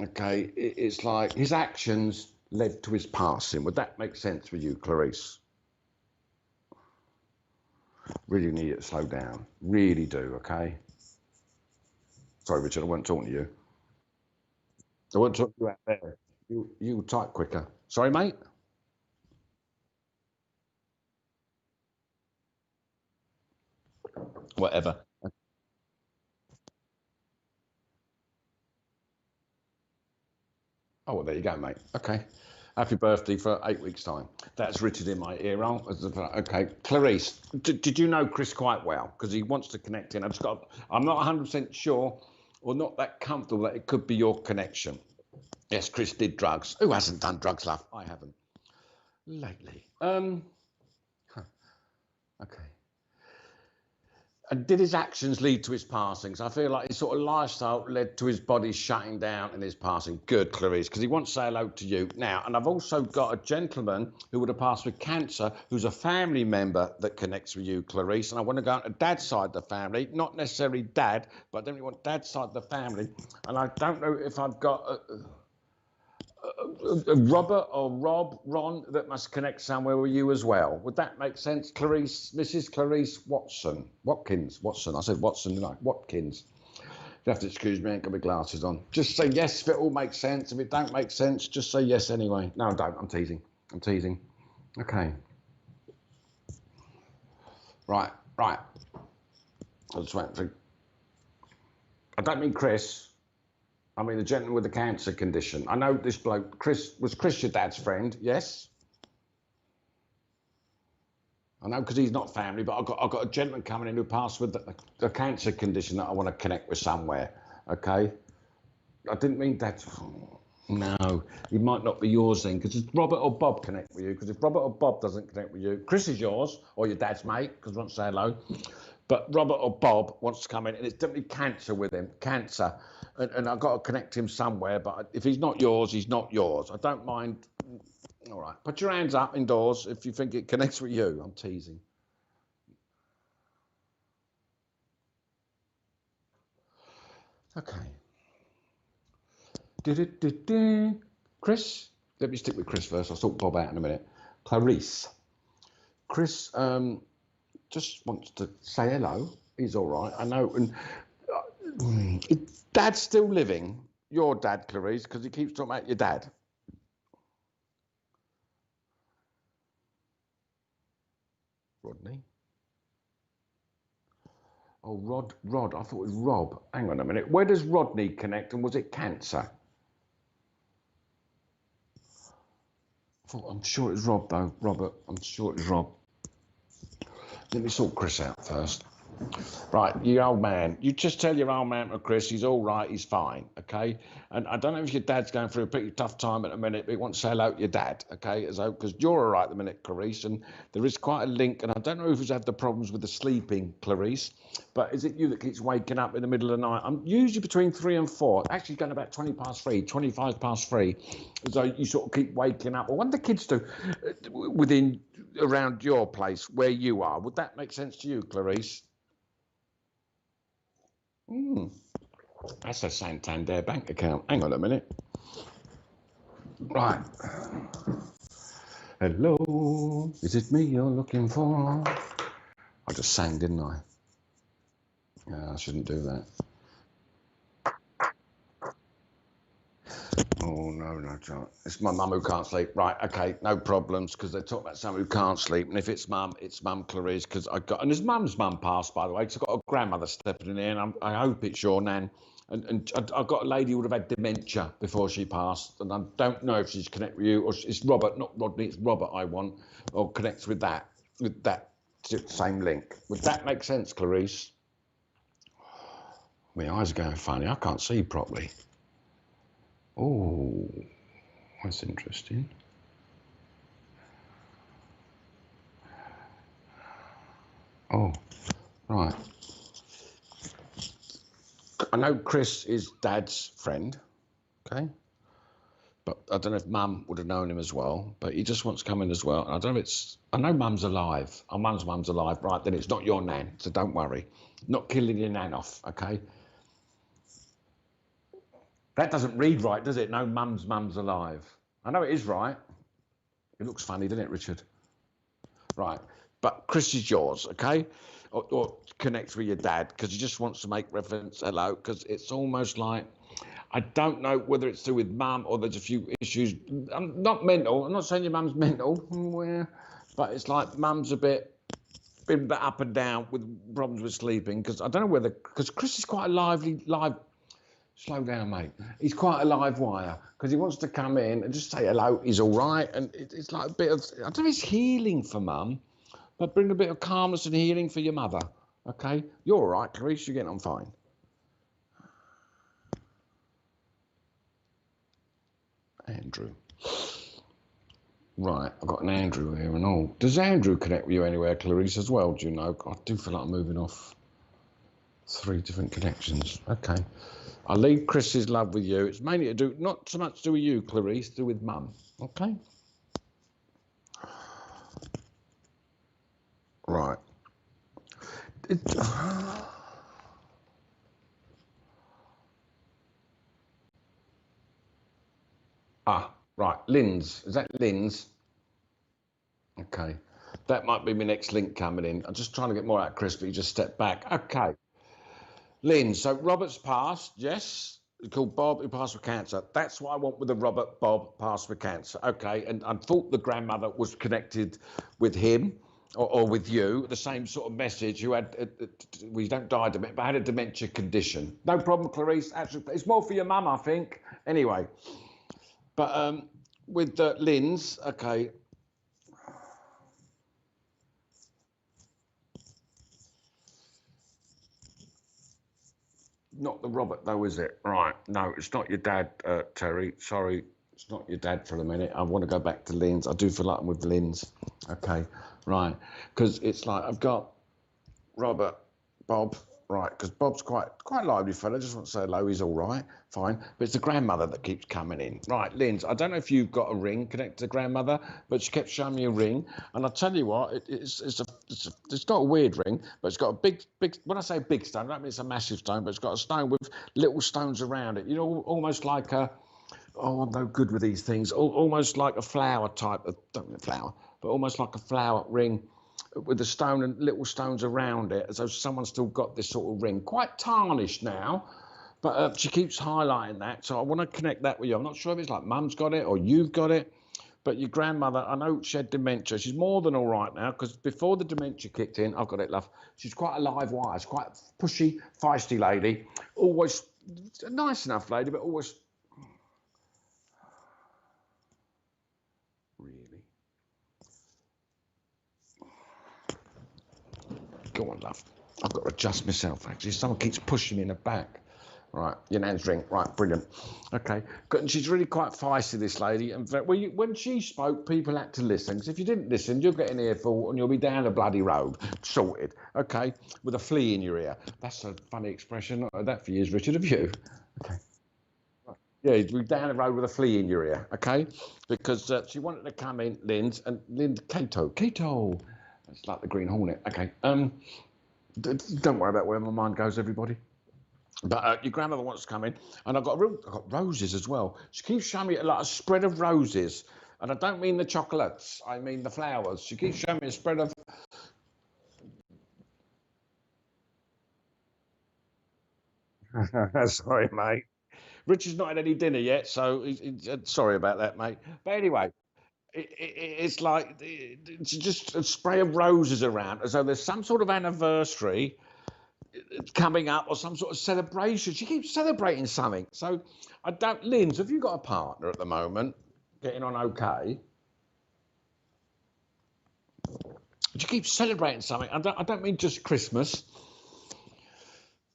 S1: okay, it's like his actions led to his passing. Would that make sense with you, Clarice? Really need it to slow down. Really do, okay? Sorry, Richard, I wasn't talking to you. I wasn't talking to you out there. You type quicker. Sorry, mate? Whatever. Oh, well, there you go, mate. Okay. Happy birthday for 8 weeks' time. That's Richard in my ear. Okay. Clarice, did you know Chris quite well? Because he wants to connect in. I'm not 100% sure or not that comfortable that it could be your connection. Yes, Chris did drugs. Who hasn't done drugs, love? I haven't. Lately. Okay. And did his actions lead to his passing? So I feel like his sort of lifestyle led to his body shutting down and his passing. Good, Clarice, because he wants to say hello to you now. And I've also got a gentleman who would have passed with cancer, who's a family member that connects with you, Clarice. And I want to go on to dad's side of the family, not necessarily dad, but I definitely want dad's side of the family. And I don't know if I've got Robert or Ron, that must connect somewhere with you as well. Would that make sense, Clarice? Mrs. Clarice Watkins. I said Watson, no, Watkins. You have to excuse me, I ain't got my glasses on. Just say yes if it all makes sense. If it don't make sense, just say yes anyway. No, don't. I'm teasing. Okay. Right. I just went for. I don't mean Chris. I mean the gentleman with the cancer condition. I know this bloke, Chris, was Chris your dad's friend? Yes? I know because he's not family, but I've got a gentleman coming in who passed with the cancer condition that I want to connect with somewhere, okay? I didn't mean that. No, he might not be yours then, because it's Robert or Bob connect with you, because if Robert or Bob doesn't connect with you, Chris is yours, or your dad's mate, because he wants to say hello. But Robert or Bob wants to come in, and it's definitely cancer with him, cancer. And I've got to connect him somewhere, but if he's not yours, he's not yours. I don't mind. All right, put your hands up indoors if you think it connects with you. I'm teasing. Okay. Chris, let me stick with Chris first. I'll sort Bob out in a minute. Clarice. Chris just wants to say hello He's all right. I know. And Dad's still living. Your dad, Clarice, because he keeps talking about your dad. Rodney. Oh, Rod. I thought it was Rob. Hang on a minute. Where does Rodney connect? And was it cancer? I'm sure it was Rob, though. Robert. I'm sure it was Rob. Let me sort Chris out first. Right, you old man. You just tell your old man to Chris he's all right, he's fine, okay? And I don't know if your dad's going through a pretty tough time at the minute, but he wants to say hello to your dad, okay? Because you're all right at the minute, Clarice, and there is quite a link, and I don't know who's had the problems with the sleeping, Clarice, but is it you that keeps waking up in the middle of the night? I'm usually between 3 and 4, actually going about 20 past 3, 25 past 3, so you sort of keep waking up. Well, what do the kids do around your place where you are? Would that make sense to you, Clarice? That's a Santander bank account. Hang on a minute. Right. Hello, is it me you're looking for? I just sang, didn't I? Yeah, I shouldn't do that. Oh, no, John. It's my mum who can't sleep. Right, okay, no problems, because they talk about someone who can't sleep. And if it's mum Clarice, because and his mum's mum passed, by the way, because I've got a grandmother stepping in here, and I hope it's your nan. And I've got a lady who would have had dementia before she passed, and I don't know if she's connected with you, or it's Robert, not Rodney, it's Robert I want, or connects with that same link. Would that make sense, Clarice? My eyes are going funny, I can't see properly. Oh, that's interesting. Oh, right. I know Chris is Dad's friend, okay? But I don't know if Mum would have known him as well, but he just wants to come in as well. And I know Mum's alive. Our mum's alive, right? Then it's not your nan, so don't worry. Not killing your nan off, okay? That doesn't read right, does it? No, mum's alive. I know it is right. It looks funny, doesn't it, Richard? Right. But Chris is yours, okay? Or connect with your dad, because he just wants to make reference, hello, because it's almost like, I don't know whether it's to do with mum or there's a few issues. I'm not mental. I'm not saying your mum's mental, but it's like mum's been a bit up and down with problems with sleeping, because I don't know because Chris is quite a live, slow down, mate. He's quite a live wire, because he wants to come in and just say hello, he's all right. And it's like a bit of, I don't know if it's healing for mum, but bring a bit of calmness and healing for your mother, okay? You're all right, Clarice, you're getting on fine. Andrew. Right, I've got an Andrew here and all. Does Andrew connect with you anywhere, Clarice, as well? Do you know? I do feel like I'm moving off 3 different connections. Okay. I'll leave Chris's love with you. It's mainly to do, not so much to do with you, Clarice, to do with mum. Okay? Right. Right. Lynn's. Is that Lynn's? Okay. That might be my next link coming in. I'm just trying to get more out of Chris, but he just stepped back. Okay. Lynn, so Robert's passed, yes. He's called Bob, who passed with cancer. That's what I want with the Robert Bob passed with cancer. Okay, and I thought the grandmother was connected with him or with you, the same sort of message, who had, we don't die of dementia, but had a dementia condition. No problem, Clarice. Actually, it's more for your mum, I think. Anyway, but with Lynn's, okay. Not the Robert, though, is it? Right. No, it's not your dad, Terry. Sorry, it's not your dad for a minute. I want to go back to Lynn's. I do feel like I'm with Lynn's. Okay, right. Because it's like I've got Robert, Bob, right, because Bob's quite a lively fella. Just want to say hello. He's all right, fine. But it's the grandmother that keeps coming in. Right, Lynn's. I don't know if you've got a ring connected to grandmother, but she kept showing me a ring. And I'll tell you what, it's not a weird ring, but it's got a big. When I say big stone, I don't mean it's a massive stone, but it's got a stone with little stones around it. You know, almost like a. Oh, I'm no good with these things. Almost like a flower type of, don't mean a flower, but almost like a flower ring. with the stone and little stones around it, as though someone's still got this sort of ring, quite tarnished now. But she keeps highlighting that, so I want to connect that with you. I'm not sure if it's like Mum's got it or you've got it, but your grandmother, I know she had dementia. She's more than all right now, because before the dementia kicked in, I've got it, love. She's quite a live wire. She's quite a pushy, feisty lady. Always a nice enough lady, but always really. Go on, love. I've got to adjust myself, actually. Someone keeps pushing me in the back. Right, your nan's ring. Right, brilliant. Okay, and she's really quite feisty, this lady. And when she spoke, people had to listen. Because if you didn't listen, you'll get an earful and you'll be down the bloody road, sorted. Okay, with a flea in your ear. That's a funny expression. Not heard that for years, Richard. Have you? Okay. Yeah, you'd be down the road with a flea in your ear. Okay, because she wanted to come in, Kato. It's like the Green Hornet. Okay. Don't worry about where my mind goes, everybody. But your grandmother wants to come in, and I've got roses as well. She keeps showing me a spread of roses, and I don't mean the chocolates, I mean the flowers. She keeps showing me a spread of... Sorry, mate. Richard's not had any dinner yet, so sorry about that, mate. But anyway, it's like it's just a spray of roses around, as though there's some sort of anniversary coming up or some sort of celebration. She keeps celebrating something. So I don't... Linz, have you got a partner at the moment? Getting on okay? She keeps celebrating something. I don't mean just Christmas,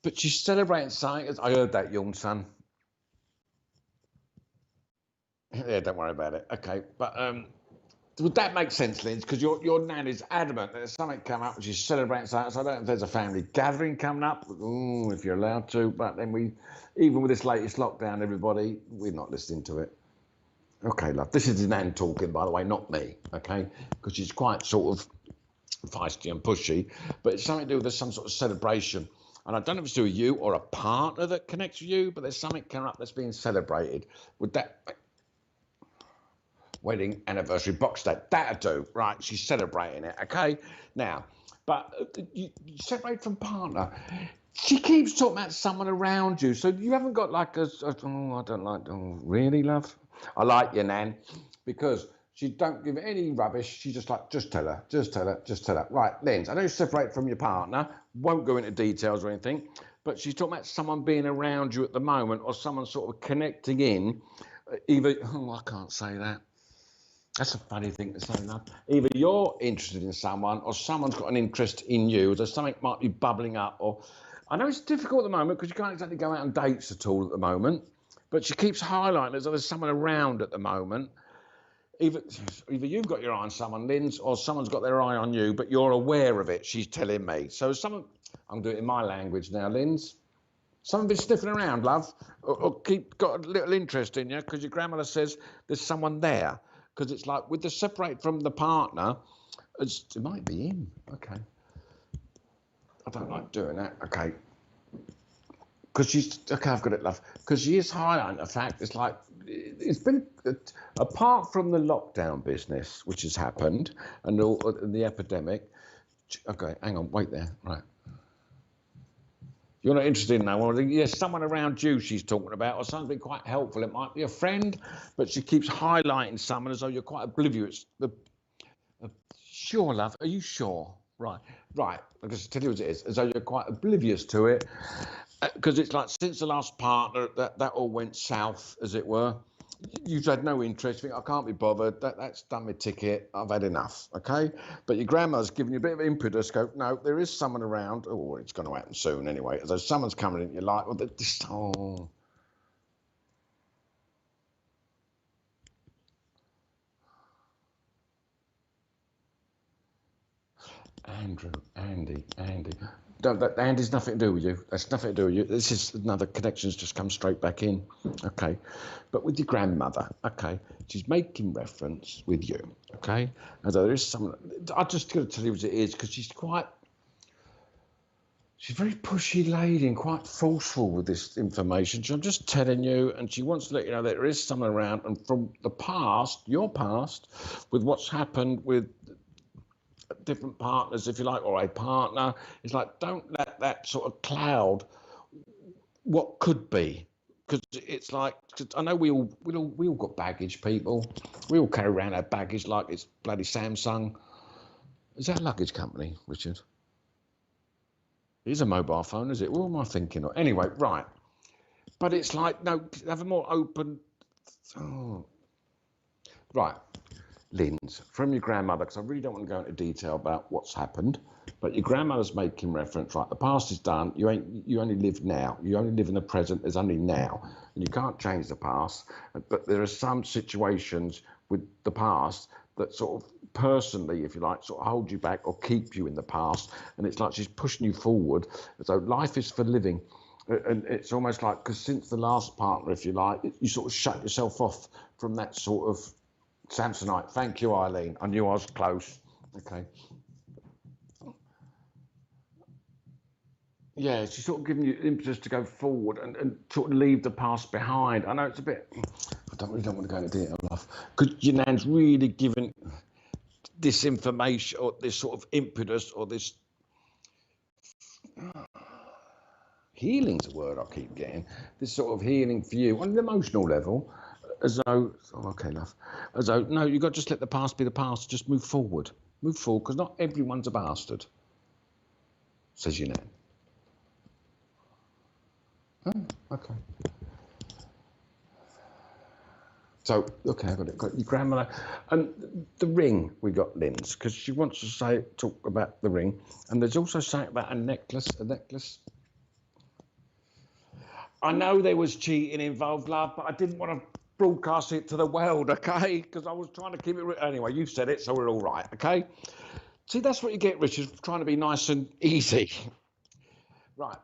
S1: but she's celebrating something. I heard that, young son. Yeah, don't worry about it. Okay, but would that make sense, Linz? Because your nan is adamant that there's something come up and she's celebrating something. So I don't know if there's a family gathering coming up. Ooh, if you're allowed to. But then even with this latest lockdown, everybody, we're not listening to it. Okay, love. This is nan talking, by the way, not me. Okay, because she's quite sort of feisty and pushy. But it's something to do with some sort of celebration. And I don't know if it's to do with you or a partner that connects with you, but there's something coming up that's being celebrated. Would that... Wedding anniversary box day. That'll do. Right, she's celebrating it, okay? Now, but you separate from partner. She keeps talking about someone around you, so you haven't got like I don't like... Oh, really, love? I like your nan, because she don't give any rubbish. She's just like, just tell her. Right, Linz, I know you separate from your partner. Won't go into details or anything, but she's talking about someone being around you at the moment, or someone sort of connecting in. Either... Oh, I can't say that. That's a funny thing to say, love. Either you're interested in someone or someone's got an interest in you. There's something might be bubbling up. Or I know it's difficult at the moment because you can't exactly go out on dates at all at the moment. But she keeps highlighting there's someone around at the moment. Either you've got your eye on someone, Linz, or someone's got their eye on you, but you're aware of it, she's telling me. So I'm doing it in my language now, Linz. Someone been sniffing around, love, or got a little interest in you because your grandmother says there's someone there. Because it's like, with the separate from the partner, it might be him. Okay. I don't like doing that. Okay. Because she's... Okay, I've got it, love. Because she is highlighting the fact, it's like, it's been... Apart from the lockdown business, which has happened, and the epidemic... Okay, hang on, wait there. Right. You're not interested in that one. Yes, someone around you she's talking about, or someone's been quite helpful. It might be a friend, but she keeps highlighting someone as though you're quite oblivious. Sure, love. Are you sure? Right. I'll just tell you what it is. As though you're quite oblivious to it, because it's like since the last partner, that all went south, as it were. You've had no interest. You think, I can't be bothered. That's done my ticket. I've had enough. Okay. But your grandmother's giving you a bit of impetus. Go, no, there is someone around. Oh, it's going to happen soon anyway. As though someone's coming in your life. Oh. Andy. No, Andy's nothing to do with you. That's nothing to do with you. This is another connection's just come straight back in. Okay. But with your grandmother, okay, she's making reference with you, okay? And so there is someone... I'm just going to tell you what it is, because she's a very pushy lady and quite forceful with this information. So I'm just telling you, and she wants to let you know that there is someone around, and from the past, your past, with what's happened with different partners, if you like, or a partner. It's like, don't let that sort of cloud what could be. Because it's like, 'cause I know we all got baggage, people. We all carry around our baggage like it's bloody Samsung. Is that a luggage company, Richard? It is a mobile phone, is it? What am I thinking of? Anyway, right. But it's like, no, have a more open. Oh. Right. Linz, from your grandmother, because I really don't want to go into detail about what's happened, but your grandmother's making reference, right? The past is done. You only live now. You only live in the present. There's only now, and you can't change the past. But there are some situations with the past that sort of personally, if you like, sort of hold you back or keep you in the past. And it's like she's pushing you forward. So life is for living. And it's almost like, because since the last partner, if you like, you sort of shut yourself off from that sort of Samsonite. Thank you, Eileen. I knew I was close. Okay. Yeah, she's sort of giving you impetus to go forward and sort of leave the past behind. I know it's a bit, I really don't want to go into detail enough, because your nan's really giving this information or this sort of impetus or this healing's a word I keep getting, this sort of healing for you on an emotional level, as though, oh, okay, love, as though, no, you've got to just let the past be the past, just move forward, because not everyone's a bastard, says your nan. Oh, okay. So, okay, I got it. Got your grandmother. And the ring we got, Lynn's, because she wants to talk about the ring. And there's also something about a necklace. I know there was cheating involved, love, but I didn't want to broadcast it to the world, okay? Because I was trying to keep it. Anyway, you said it, so we're all right, okay? See, that's what you get, Richard, trying to be nice and easy. Right.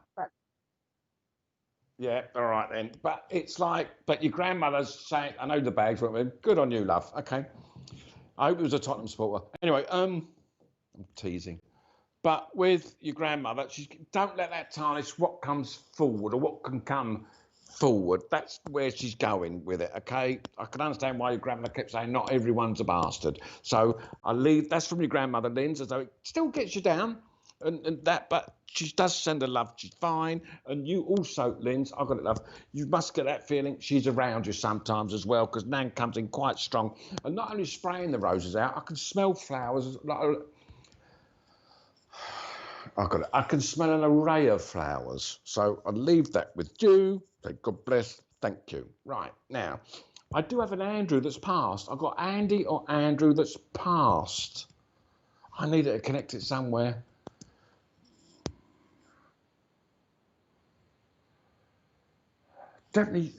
S1: Yeah, all right then. But it's like, but your grandmother's saying, I know the bags weren't good on you, love. Okay. I hope it was a Tottenham supporter. Anyway, I'm teasing. But with your grandmother, don't let that tarnish what comes forward or what can come forward. That's where she's going with it, okay? I can understand why your grandmother kept saying not everyone's a bastard. So I'll leave, that's from your grandmother, Lynn, so it still gets you down. And that, but she does send her love. She's fine. And you also, Linz, I got it, love. You must get that feeling she's around you sometimes as well, because Nan comes in quite strong. And not only spraying the roses out, I can smell flowers. I got it. I can smell an array of flowers. So I'll leave that with you. Say God bless. Thank you. Right now, I do have an Andrew that's passed. I've got Andy or Andrew that's passed. I need to connect it somewhere. Definitely,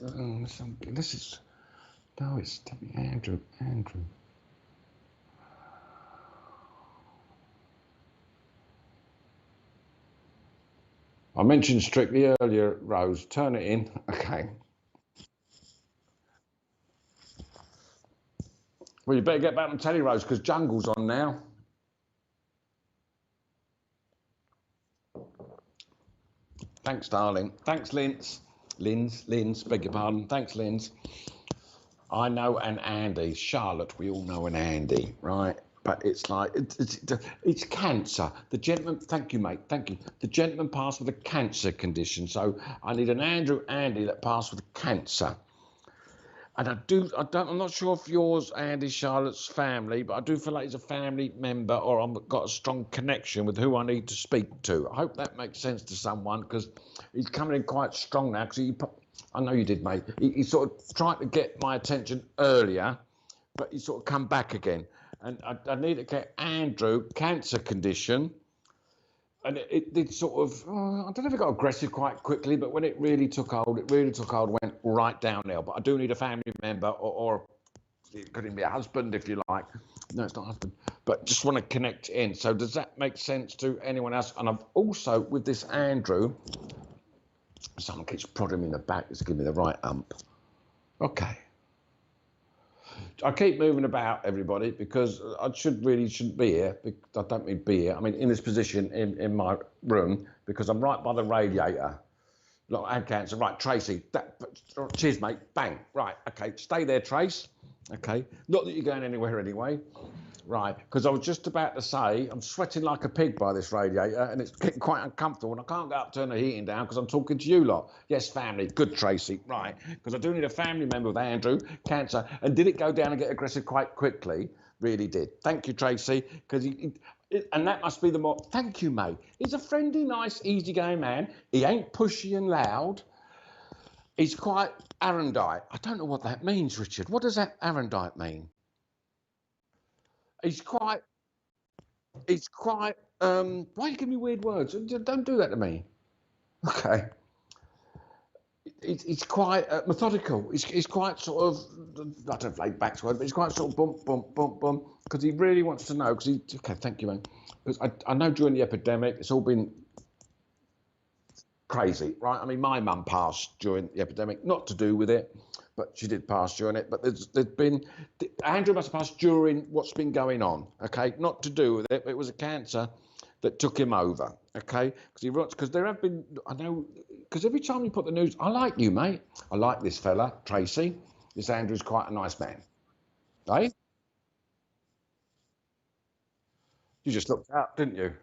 S1: this is, no, it's definitely Andrew. I mentioned Strictly earlier, Rose. Turn it in. Okay. Well, you better get back on telly, Rose, because Jungle's on now. Thanks, darling. Thanks, Linz. Linz, beg your pardon. Thanks, Linz. I know an Andy. Charlotte, we all know an Andy, right? But it's like, it's cancer. The gentleman, thank you, mate, thank you. The gentleman passed with a cancer condition. So I need an Andy that passed with cancer. And I'm not sure if yours, Andy, Charlotte's family, but I do feel like he's a family member or I've got a strong connection with who I need to speak to. I hope that makes sense to someone, because he's coming in quite strong now. Because I know you did, mate. He sort of tried to get my attention earlier, but he sort of come back again. And I need to get Andrew, cancer condition. And it did sort of, I don't know if it got aggressive quite quickly, but when it really took hold, went right downhill. But I do need a family member or it could even be a husband if you like. No, it's not a husband, but just want to connect in. So does that make sense to anyone else? And I've also, with this Andrew, someone keeps prodding me in the back, it's giving me the right ump. Okay. I keep moving about, everybody, because I shouldn't be here. I don't mean be here. I mean in this position in my room, because I'm right by the radiator. Look, I had cancer. Right, Tracy. Cheers, mate. Bang. Right. Okay. Stay there, Trace. Okay. Not that you're going anywhere anyway. right? Because I was just about to say, I'm sweating like a pig by this radiator and it's getting quite uncomfortable and I can't go up, turn the heating down because I'm talking to you lot. Yes, family. Good, Tracy. Right. Because I do need a family member with Andrew, cancer. And did it go down and get aggressive quite quickly? Really did. Thank you, Tracy. Because and that must be the more, thank you, mate. He's a friendly, nice, easygoing man. He ain't pushy and loud. He's quite erudite. I don't know what that means, Richard. What does that erudite mean? He's quite, why you give me weird words? Don't do that to me. Okay. He's quite methodical. He's quite sort of, I don't know if laid back's word, but he's quite sort of bump, bump, bump, bump, because he really wants to know, okay, thank you, man. Because I know during the epidemic, it's all been crazy, right? I mean, my mum passed during the epidemic, not to do with it, but she did pass during it. But there's been, Andrew must have passed during what's been going on, okay? Not to do with it, but it was a cancer that took him over, okay? Because there have been, I know, because every time you put the news, I like you, mate. I like this fella, Tracy. This Andrew's quite a nice man, eh? You just looked up, didn't you?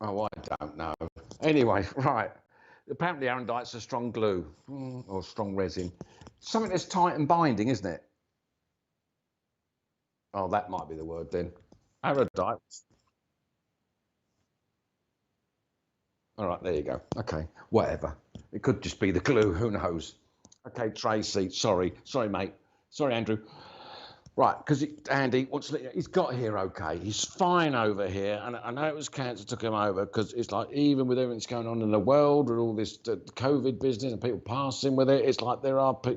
S1: Oh, I don't know. Anyway, right. Apparently, arendite's a strong glue or strong resin. Something that's tight and binding, isn't it? Oh, that might be the word then. Arendite. All right, there you go. Okay, whatever. It could just be the glue. Who knows? Okay, Tracy. Sorry, mate. Sorry, Andrew. Right, because Andy wants to, he's got here okay. He's fine over here, and I know it was cancer took him over because it's like even with everything that's going on in the world with all this COVID business and people passing with it, it's like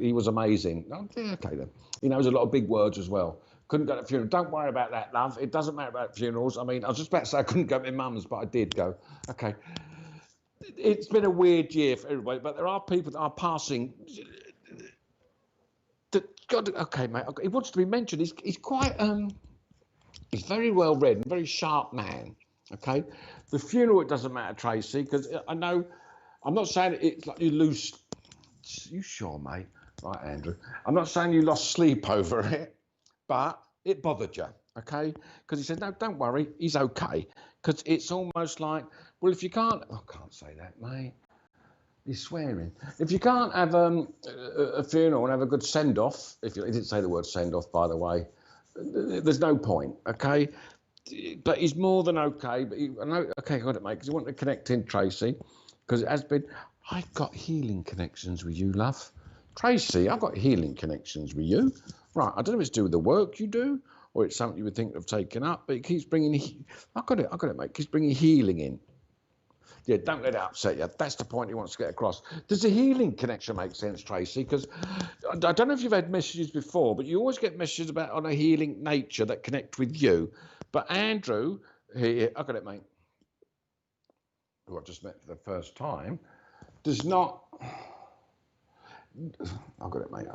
S1: he was amazing. Oh, yeah, okay then. He knows a lot of big words as well. Couldn't go to the funeral. Don't worry about that, love. It doesn't matter about funerals. I mean, I was just about to say I couldn't go to my mum's, but I did go. Okay. It's been a weird year for everybody, but there are people that are passing. God, okay, mate. He wants to be mentioned. He's quite he's very well read and very sharp man. Okay, the funeral it doesn't matter, Tracy, because I know I'm not saying it's like you lose. You sure, mate? Right, Andrew. I'm not saying you lost sleep over it, but it bothered you. Okay, because he said no, don't worry, he's okay. Because it's almost like, well, if you can't, I can't say that, mate. He's swearing. If you can't have a funeral and have a good send-off, he didn't say the word send-off, by the way, there's no point, okay? But he's more than okay. But I know, okay, got it, mate, because you want to connect in, Tracy, because it has been, I've got healing connections with you, love. Tracy, I've got healing connections with you. Right, I don't know if it's to do with the work you do or it's something you would think of taking up, but it keeps bringing, I got it, mate, keeps bringing healing in. Yeah, don't let it upset you. That's the point he wants to get across. Does the healing connection make sense, Tracy? Because I don't know if you've had messages before, but you always get messages about on a healing nature that connect with you. But Andrew, here, I got it, mate, who I just met for the first time, does not. I got it, mate.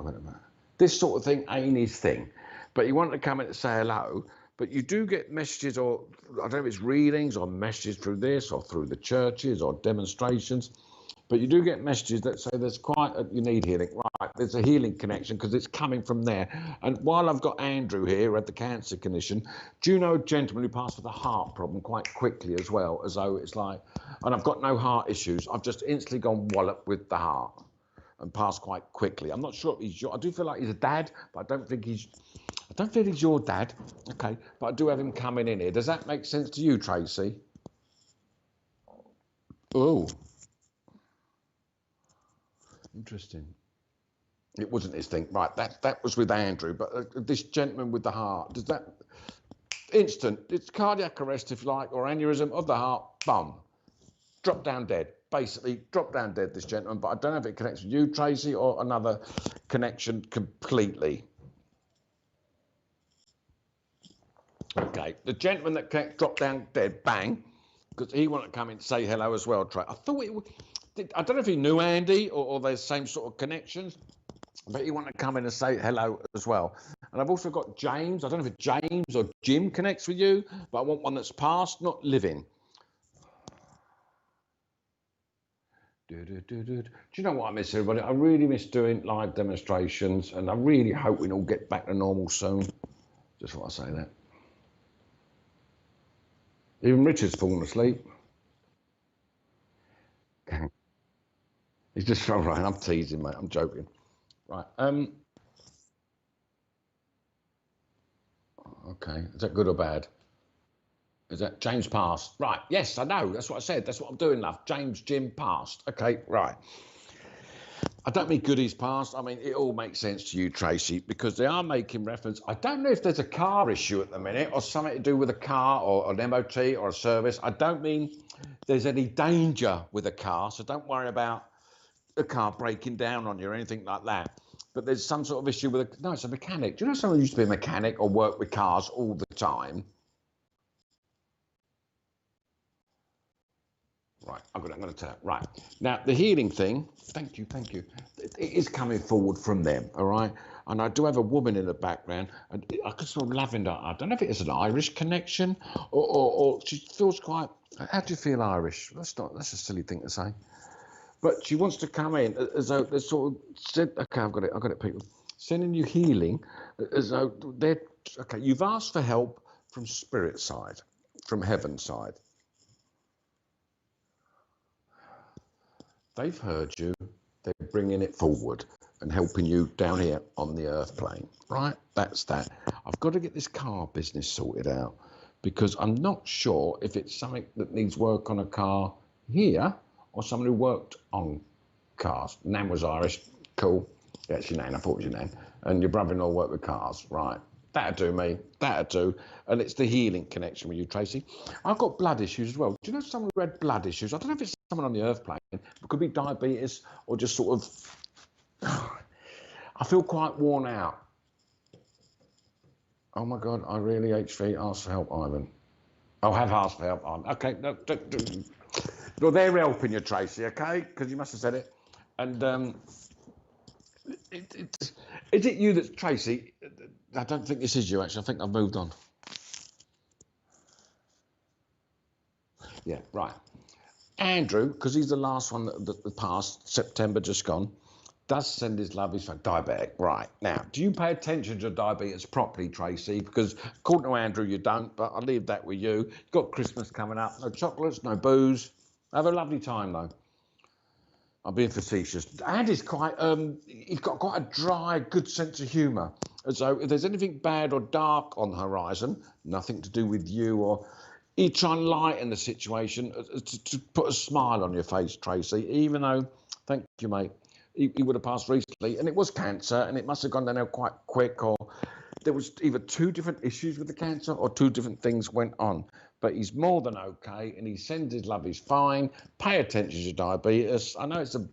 S1: This sort of thing ain't his thing. But he wanted to come in to say hello. But you do get messages, or I don't know if it's readings or messages through this or through the churches or demonstrations, but you do get messages that say there's you need healing. Right, there's a healing connection because it's coming from there. And while I've got Andrew here who had the cancer condition, do you know a gentleman who passed with a heart problem quite quickly as well, as though it's like, and I've got no heart issues. I've just instantly gone wallop with the heart and passed quite quickly. I'm not sure if he's I do feel like he's a dad, but I don't think he's your dad, okay, but I do have him coming in here. Does that make sense to you, Tracy? Oh, interesting. It wasn't his thing. Right, that was with Andrew, but this gentleman with the heart, does that, instant, it's cardiac arrest, if you like, or aneurysm of the heart, bum, drop down dead. Basically, drop down dead, this gentleman, but I don't know if it connects with you, Tracy, or another connection completely. Okay, the gentleman that dropped down dead, bang, because he wanted to come in and say hello as well. I thought I don't know if he knew Andy or there's same sort of connections, but he wanted to come in and say hello as well. And I've also got James. I don't know if James or Jim connects with you, but I want one that's past, not living. Do you know what I miss, everybody? I really miss doing live demonstrations, and I really hope we all get back to normal soon. Just want to say that. Even Richard's fallen asleep. He's just all right. I'm teasing, mate. I'm joking. Right. Okay. Is that good or bad? Is that James passed? Right. Yes, I know. That's what I said. That's what I'm doing, love. James Jim passed. Okay. Right. I don't mean goodies passed. I mean, it all makes sense to you, Tracy, because they are making reference. I don't know if there's a car issue at the minute or something to do with a car or an MOT or a service. I don't mean there's any danger with a car, so don't worry about a car breaking down on you or anything like that. But there's some sort of issue with no, it's a mechanic. Do you know someone who used to be a mechanic or work with cars all the time? Right, I'm going to tell you. Right, now the healing thing, thank you. It is coming forward from them, all right? And I do have a woman in the background, and I can smell lavender. I don't know if it is an Irish connection or she feels quite, how do you feel Irish? That's a silly thing to say. But she wants to come in as though they're sort of said, okay, I've got it, people. Sending you healing as though they're, okay, you've asked for help from spirit side, from heaven side. They've heard you, they're bringing it forward and helping you down here on the earth plane, right? That's that. I've got to get this car business sorted out because I'm not sure if it's something that needs work on a car here or someone who worked on cars. Nan was Irish, cool. Yeah, it's your Nan, I thought it was your Nan. And your brother-in-law worked with cars, right? That'd do me, that'd do. And it's the healing connection with you, Tracy. I've got blood issues as well. Do you know someone who had blood issues? I don't know if it's someone on the earth plane. It could be diabetes or just sort of, I feel quite worn out. Oh my God, I really HV, ask for help, Ivan. I'll have asked for help, Ivan. Okay, no, they're helping you, Tracy, okay? Because you must have said it. And is it you that's Tracy? I don't think this is you, actually. I think I've moved on. Yeah, right. Andrew, because he's the last one that passed, September just gone, does send his love. He's diabetic. Right. Now, do you pay attention to diabetes properly, Tracy? Because according to Andrew, you don't, but I'll leave that with you. You've got Christmas coming up. No chocolates, no booze. Have a lovely time, though. I'm being facetious. Andy's quite, he's got quite a dry, good sense of humour. So if there's anything bad or dark on the horizon, nothing to do with you, or he'd try and lighten the situation to put a smile on your face, Tracy, even though, thank you, mate, he would have passed recently, and it was cancer, and it must have gone down quite quick, or there was either two different issues with the cancer or two different things went on. But he's more than okay, and he sends his love. He's fine. Pay attention to diabetes. I know it's a...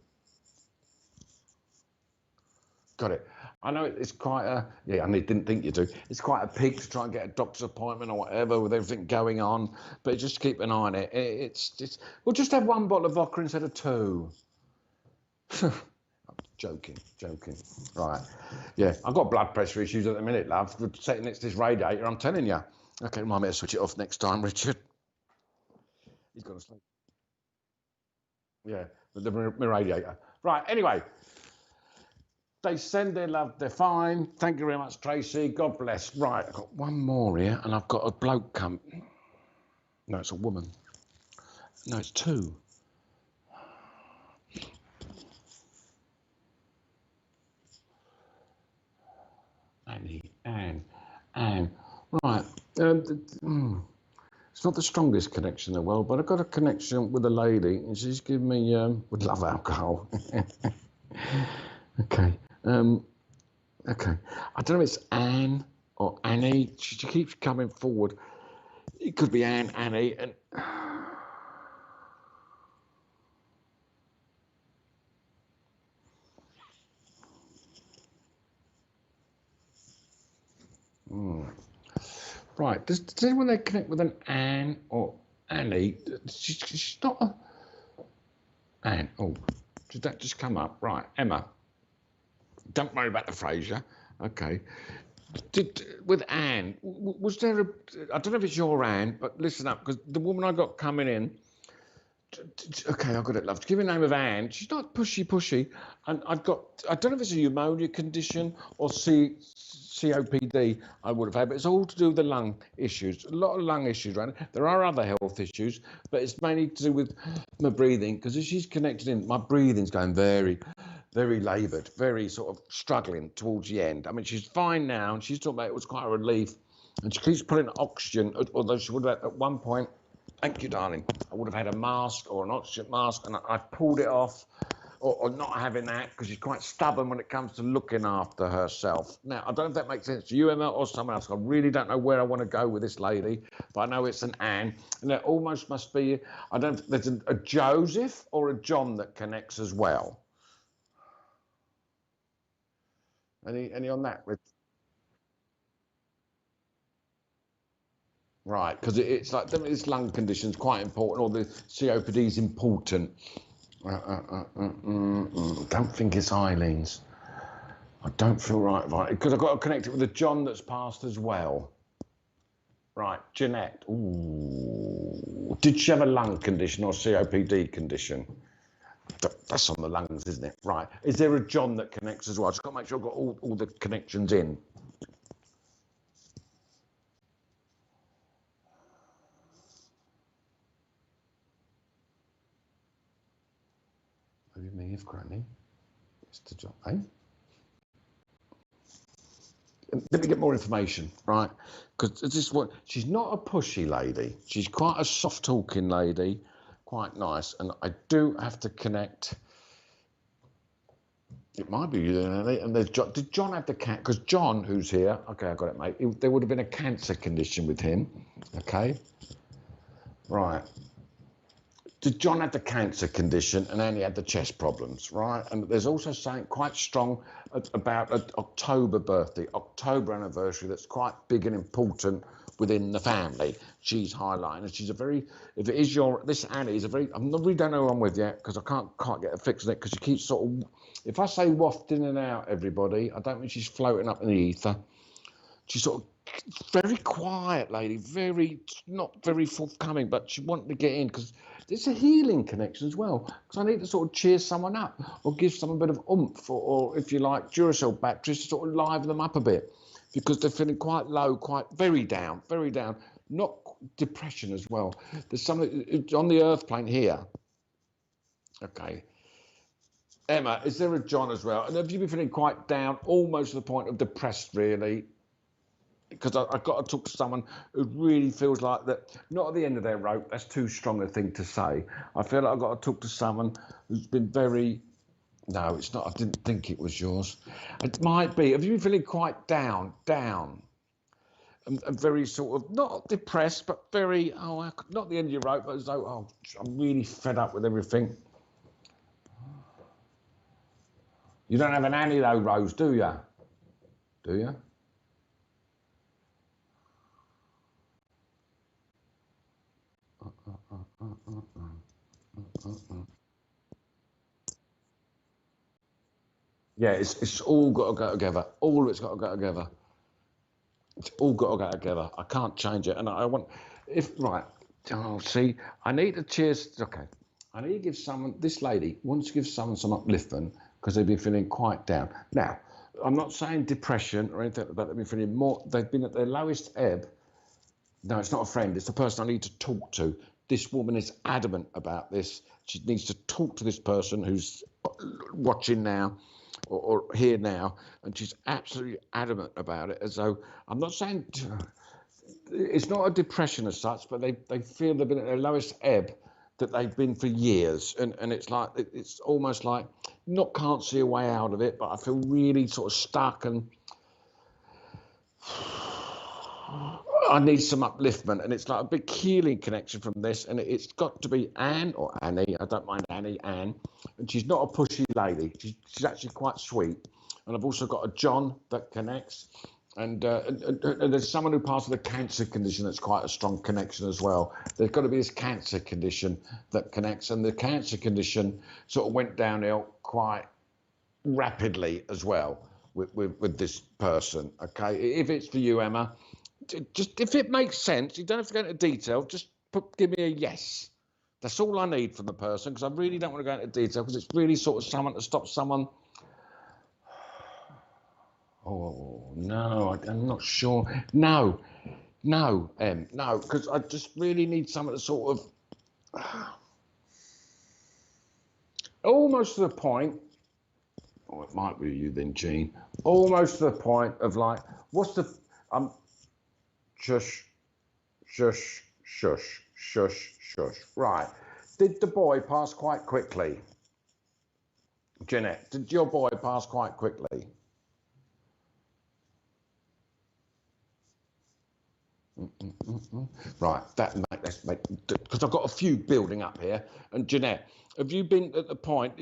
S1: Got it. I know it's quite a... Yeah, I didn't think you do. It's quite a pig to try and get a doctor's appointment or whatever with everything going on. But just keep an eye on it. It's we'll just have one bottle of vodka instead of two. Joking. Right. Yeah, I've got blood pressure issues at the minute, love. Sitting next to this radiator, I'm telling you. Okay, remind me to switch it off next time, Richard. He's gone to sleep. Yeah, the radiator. Right, anyway. They send their love, they're fine. Thank you very much, Tracy. God bless. Right, I've got one more here, and I've got a bloke come. No, it's a woman. No, it's two. Anne. Right. It's not the strongest connection in the world, but I've got a connection with a lady, and she's given me, would love alcohol. Okay. Okay. I don't know if it's Anne or Annie. She keeps coming forward. It could be Anne, Annie, and... Right, does anyone there connect with an Anne or Annie? She's not a... Anne, oh, did that just come up? Right, Emma. Don't worry about the Fraser. Okay. With Anne, was there a... I don't know if it's your Anne, but listen up, because the woman I got coming in Okay, I've got it, love. Give me a name of Anne. She's not pushy. And I don't know if it's a pneumonia condition or COPD I would have had, but it's all to do with the lung issues. A lot of lung issues around it. There are other health issues, but it's mainly to do with my breathing, because as she's connected in, my breathing's going very, very laboured, very sort of struggling towards the end. I mean, she's fine now, and she's talking about it was quite a relief. And she keeps putting oxygen, although she would have at one point, thank you, darling, I would have had a mask or an oxygen mask, and I pulled it off, or not having that, because she's quite stubborn when it comes to looking after herself. Now, I don't know if that makes sense to you, Emma, or someone else. I really don't know where I want to go with this lady, but I know it's an Anne, and there almost must be, I don't know if there's a Joseph or a John that connects as well. Any on that? Right, because it's like this lung condition's quite important, or the COPD is important. Don't think it's Eileen's. I don't feel right about it, because I've got to connect it with a John that's passed as well. Right, Jeanette. Ooh. Did she have a lung condition or COPD condition? That's on the lungs, isn't it? Right. Is there a John that connects as well? I've just got to make sure I've got all the connections in. Maybe me if Granny. Mr. John, eh? Let me get more information, right? Because this is what, she's not a pushy lady. She's quite a soft talking lady, quite nice. And I do have to connect. It might be, and there's John. Did John have the cat? Because John, who's here, okay, I got it, mate. There would have been a cancer condition with him, okay? Right. Did John have the cancer condition and then he had the chest problems, right? And there's also something quite strong about an October birthday, October anniversary that's quite big and important within the family. She's highlighting, and she's a very, if it is this Annie is a very, I really don't know who I'm with yet, because I can't get a fix on it, because she keeps sort of, if I say wafting in and out, everybody, I don't mean she's floating up in the ether. She's sort of very quiet lady, not very forthcoming, but she wanted to get in, because it's a healing connection as well, because I need to sort of cheer someone up or give someone a bit of oomph, or if you like, Duracell batteries to sort of liven them up a bit, because they're feeling quite low, very down, not depression as well. There's something on the earth plane here. Okay. Emma, is there a John as well? And have you been feeling quite down, almost to the point of depressed, really? Because I've got to talk to someone who really feels like that, not at the end of their rope, that's too strong a thing to say. I feel like I've got to talk to someone who's been very, no, it's not, I didn't think it was yours. It might be. Have you been feeling quite down, and very sort of, not depressed, but very, not the end of your rope, but as though, I'm really fed up with everything. You don't have an Annie though, Rose, do you? Do you? Yeah, it's all got to go together. All of it's got to go together. It's all got to go together. I can't change it. And I want, see, I need to cheers. Okay. I need to give someone, this lady wants to give someone some upliftment because they've been feeling quite down. Now, I'm not saying depression or anything like that. They've been feeling more, they've been at their lowest ebb. No, it's not a friend. It's the person I need to talk to. This woman is adamant about this. She needs to talk to this person who's watching now or here now, and she's absolutely adamant about it, as though, I'm not saying it's not a depression as such, but they feel they've been at their lowest ebb that they've been for years, and it's like, it's almost like, can't see a way out of it, but I feel really sort of stuck, and I need some upliftment, and it's like a big healing connection from this, and it's got to be Anne or Annie. I don't mind Anne, and she's not a pushy lady. She's actually quite sweet, and I've also got a John that connects, and there's someone who passed with a cancer condition that's quite a strong connection as well. There's got to be this cancer condition that connects, and the cancer condition sort of went downhill quite rapidly as well with this person. Okay, if it's for you, Emma. Just if it makes sense, you don't have to go into detail. Just give me a yes. That's all I need from the person, because I really don't want to go into detail, because it's really sort of someone to stop someone. Oh, no, I'm not sure. No, no, no, because I just really need someone to sort of, almost to the point, oh, it might be you then, Gene, almost to the point of like, what's the, shush, shush, shush, shush, shush. Right. Did the boy pass quite quickly? Jeanette, did your boy pass quite quickly? Right, let's make, because I've got a few building up here. And Jeanette, have you been at the point,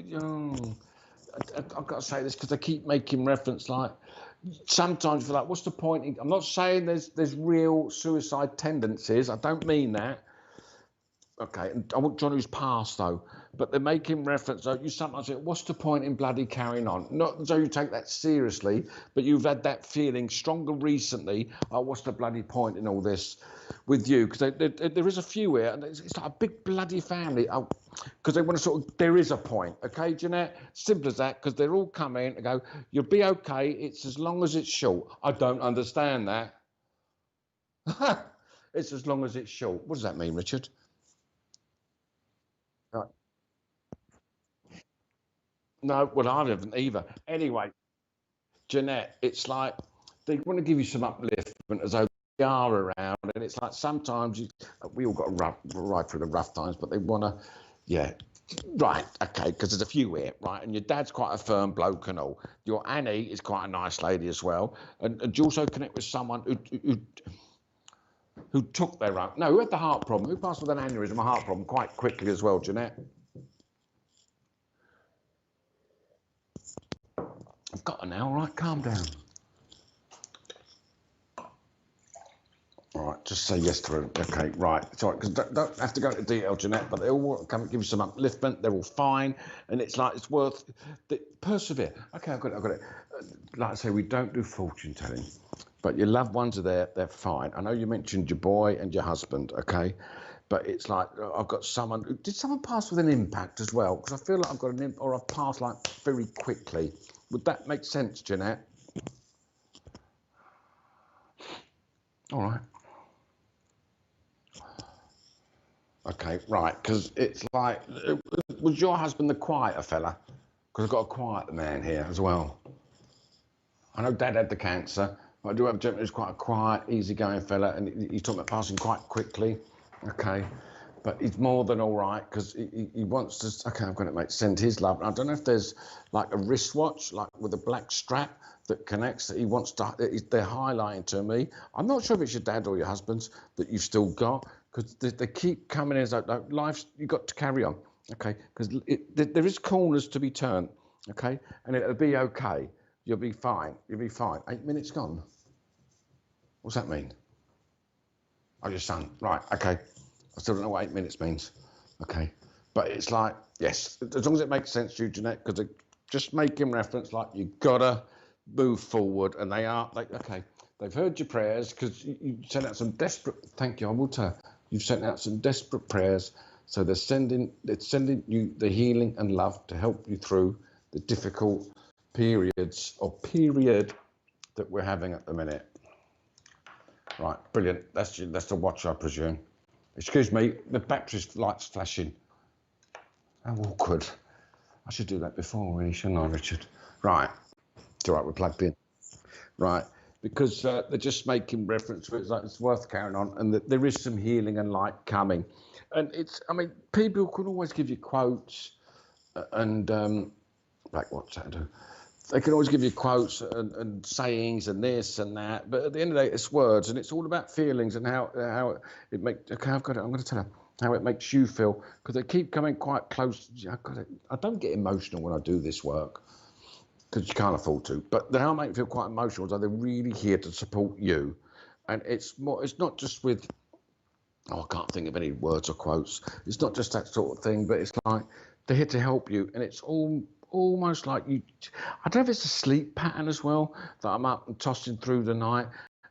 S1: I've got to say this because I keep making reference, like, sometimes for like, what's the point? I'm not saying there's real suicide tendencies. I don't mean that. Okay, and I want John who's passed though, but they're making reference. So you sometimes say, what's the point in bloody carrying on? Not so you take that seriously, but you've had that feeling stronger recently. Oh, what's the bloody point in all this with you? Because there is a few here, and it's like a big bloody family. Oh, because they want to sort of, there is a point, okay, Jeanette? Simple as that, because they're all coming and go, you'll be okay, it's as long as it's short. I don't understand that. It's as long as it's short. What does that mean, Richard? Right. No, well, I haven't either. Anyway, Jeanette, it's like they want to give you some upliftment as though they are around, and it's like sometimes we all got to ride through the rough times, but they want to, yeah, right, okay, because there's a few here, right, and your dad's quite a firm bloke and all. Your Annie is quite a nice lady as well, and you also connect with someone who took their own, no, who had the heart problem, who passed with an aneurysm, a heart problem quite quickly as well, Jeanette. I've got her now, all right, calm down. All right, just say yes to her. Okay, right. It's all right, because don't have to go into detail, Jeanette, but they all come and give you some upliftment. They're all fine. And it's like, it's worth, persevere. Okay, I've got it. Like I say, we don't do fortune telling, but your loved ones are there. They're fine. I know you mentioned your boy and your husband, okay? But it's like, I've got someone, did someone pass with an impact as well? Because I feel like I've got an impact, or I've passed like very quickly. Would that make sense, Jeanette? All right. Okay, right, because it's like, was your husband the quieter fella? Because I've got a quieter man here as well. I know Dad had the cancer, but I do have a gentleman who's quite a quiet, easygoing fella, and he's talking about passing quite quickly. Okay, but he's more than all right, because he wants to, okay, I'm going to send his love. I don't know if there's like a wristwatch, like with a black strap that connects, that he wants to, they're highlighting to me. I'm not sure if it's your dad or your husband's that you've still got, because they keep coming in as like, life's, you've got to carry on, okay? Because there is corners to be turned, okay? And it'll be okay. You'll be fine. You'll be fine. 8 minutes gone. What's that mean? Oh, your son. Right, okay. I still don't know what 8 minutes means. Okay. But it's like, yes, as long as it makes sense to you, Jeanette, because they're just making reference, like, you've got to move forward. And they are, like, okay, they've heard your prayers, because you sent out some desperate, thank you, I will tell. You've sent out some desperate prayers. So they're sending you the healing and love to help you through the difficult periods or period that we're having at the minute. Right, brilliant. That's the watch, I presume. Excuse me, the battery light's flashing. How awkward. I should do that before, really, shouldn't I, Richard? Right. It's all right, we're plugged in. Right, because they're just making reference to it. It's like it's worth carrying on, and that there is some healing and light coming. And it's, I mean, people can always give you quotes and, like, what's that do? They can always give you quotes and sayings and this and that, but at the end of the day, it's words, and it's all about feelings and how it makes. Okay, I've got it. I'm going to tell her how it makes you feel, because they keep coming quite close. I don't get emotional when I do this work, because you can't afford to. But they make me feel quite emotional, so they're really here to support you, and it's more. It's not just with. Oh, I can't think of any words or quotes. It's not just that sort of thing, but it's like they're here to help you, and it's almost like you. I don't know if it's a sleep pattern as well, that I'm up and tossing through the night,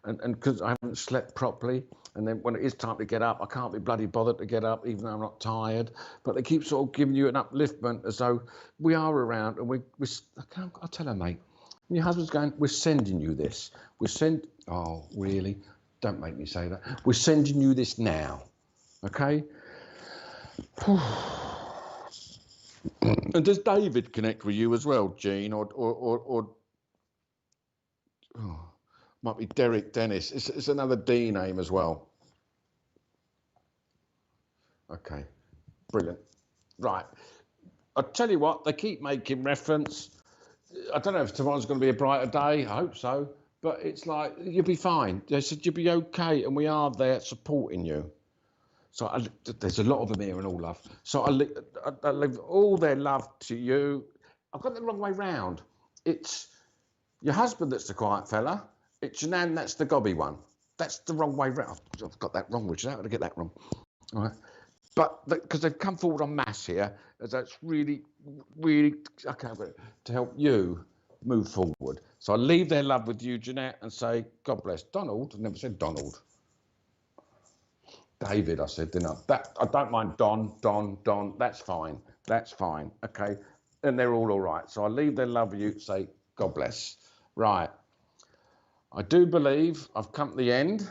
S1: and because I haven't slept properly, and then when it is time to get up, I can't be bloody bothered to get up, even though I'm not tired. But they keep sort of giving you an upliftment as though we are around, and I'll tell her, mate. And your husband's going, we're sending you this. Oh, really? Don't make me say that. We're sending you this now, okay? And does David connect with you as well, Jean, or might be Derek Dennis? It's another D name as well. Okay, brilliant. Right, I'll tell you what, they keep making reference. I don't know if tomorrow's going to be a brighter day. I hope so. But it's like, you'll be fine. They said you'll be okay, and we are there supporting you. So there's a lot of them here and all love. So I leave all their love to you. I've got it the wrong way round. It's your husband that's the quiet fella. It's your nan that's the gobby one. That's the wrong way round. I've got that wrong, Richard. How did I get that wrong? All right. But because they've come forward en masse here, that's really, really okay to help you move forward. So I leave their love with you, Jeanette, and say, God bless. Donald, I never said Donald. David, I said, didn't I? I don't mind Don. That's fine. That's fine. Okay. And they're all right. So I leave their love with you, say, God bless. Right. I do believe I've come to the end.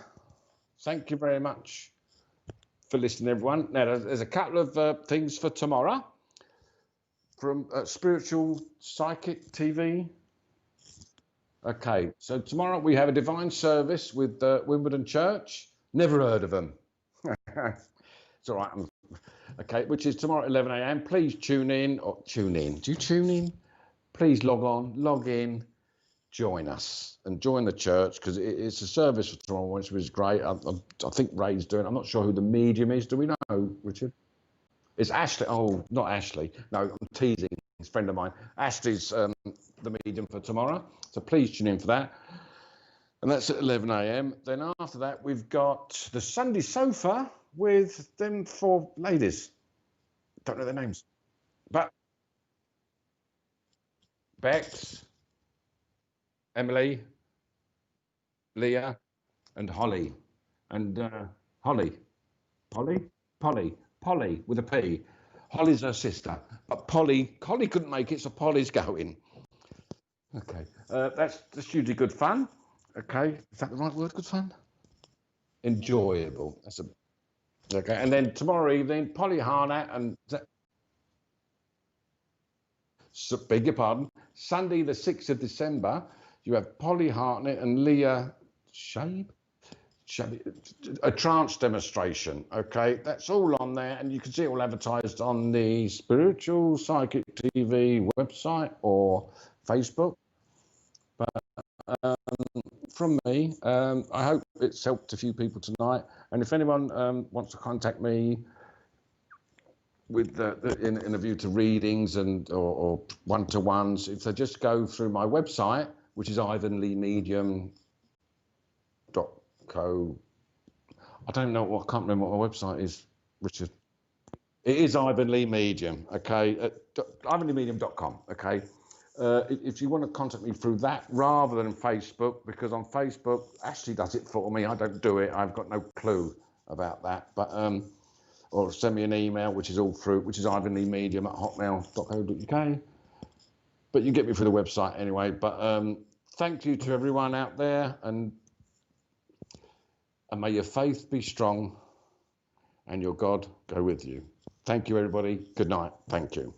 S1: Thank you very much for listening, everyone. Now, there's a couple of things for tomorrow from Spiritual Psychic TV. Okay, so tomorrow we have a divine service with Wimbledon Church. Never heard of them. It's all right. Okay, which is tomorrow at 11 a.m. Please tune in. Do you tune in? Please log in, join us and join the church, because it's a service for tomorrow, which is great. I think Ray's doing it. I'm not sure who the medium is. Do we know, Richard? It's Ashley. Oh, not Ashley. No, I'm teasing. It's a friend of mine. Ashley's the medium for tomorrow. So please tune in for that. And that's at 11 a.m. Then after that, we've got the Sunday Sofa with them 4 ladies. Don't know their names. But Bex, Emily, Leah, and Holly. And Polly with a P. Holly's her sister. But Holly couldn't make it, so Polly's going. Okay. That's usually good fun. Okay. Is that the right word? Good fun? Enjoyable. That's okay. And then tomorrow evening, Polly Harnett and beg your pardon, Sunday the 6th of December, you have Polly Hartnett and Leah Shabe, a trance demonstration. Okay, that's all on there, and you can see it all advertised on the Spiritual Psychic TV website or Facebook. But from me, I hope it's helped a few people tonight. And if anyone wants to contact me with in a view to readings and or one-to-ones, if they just go through my website, which is ivanleemedium.co. I don't know I can't remember what my website is, Richard. It is Ivan Lee Medium, okay, ivanleemedium.com, okay. If you want to contact me through that rather than Facebook, because on Facebook, Ashley does it for me. I don't do it. I've got no clue about that. But or send me an email, which is all through, which is ivanleemedium@hotmail.co.uk. But you get me through the website anyway. But thank you to everyone out there, and may your faith be strong and your God go with you. Thank you, everybody. Good night. Thank you.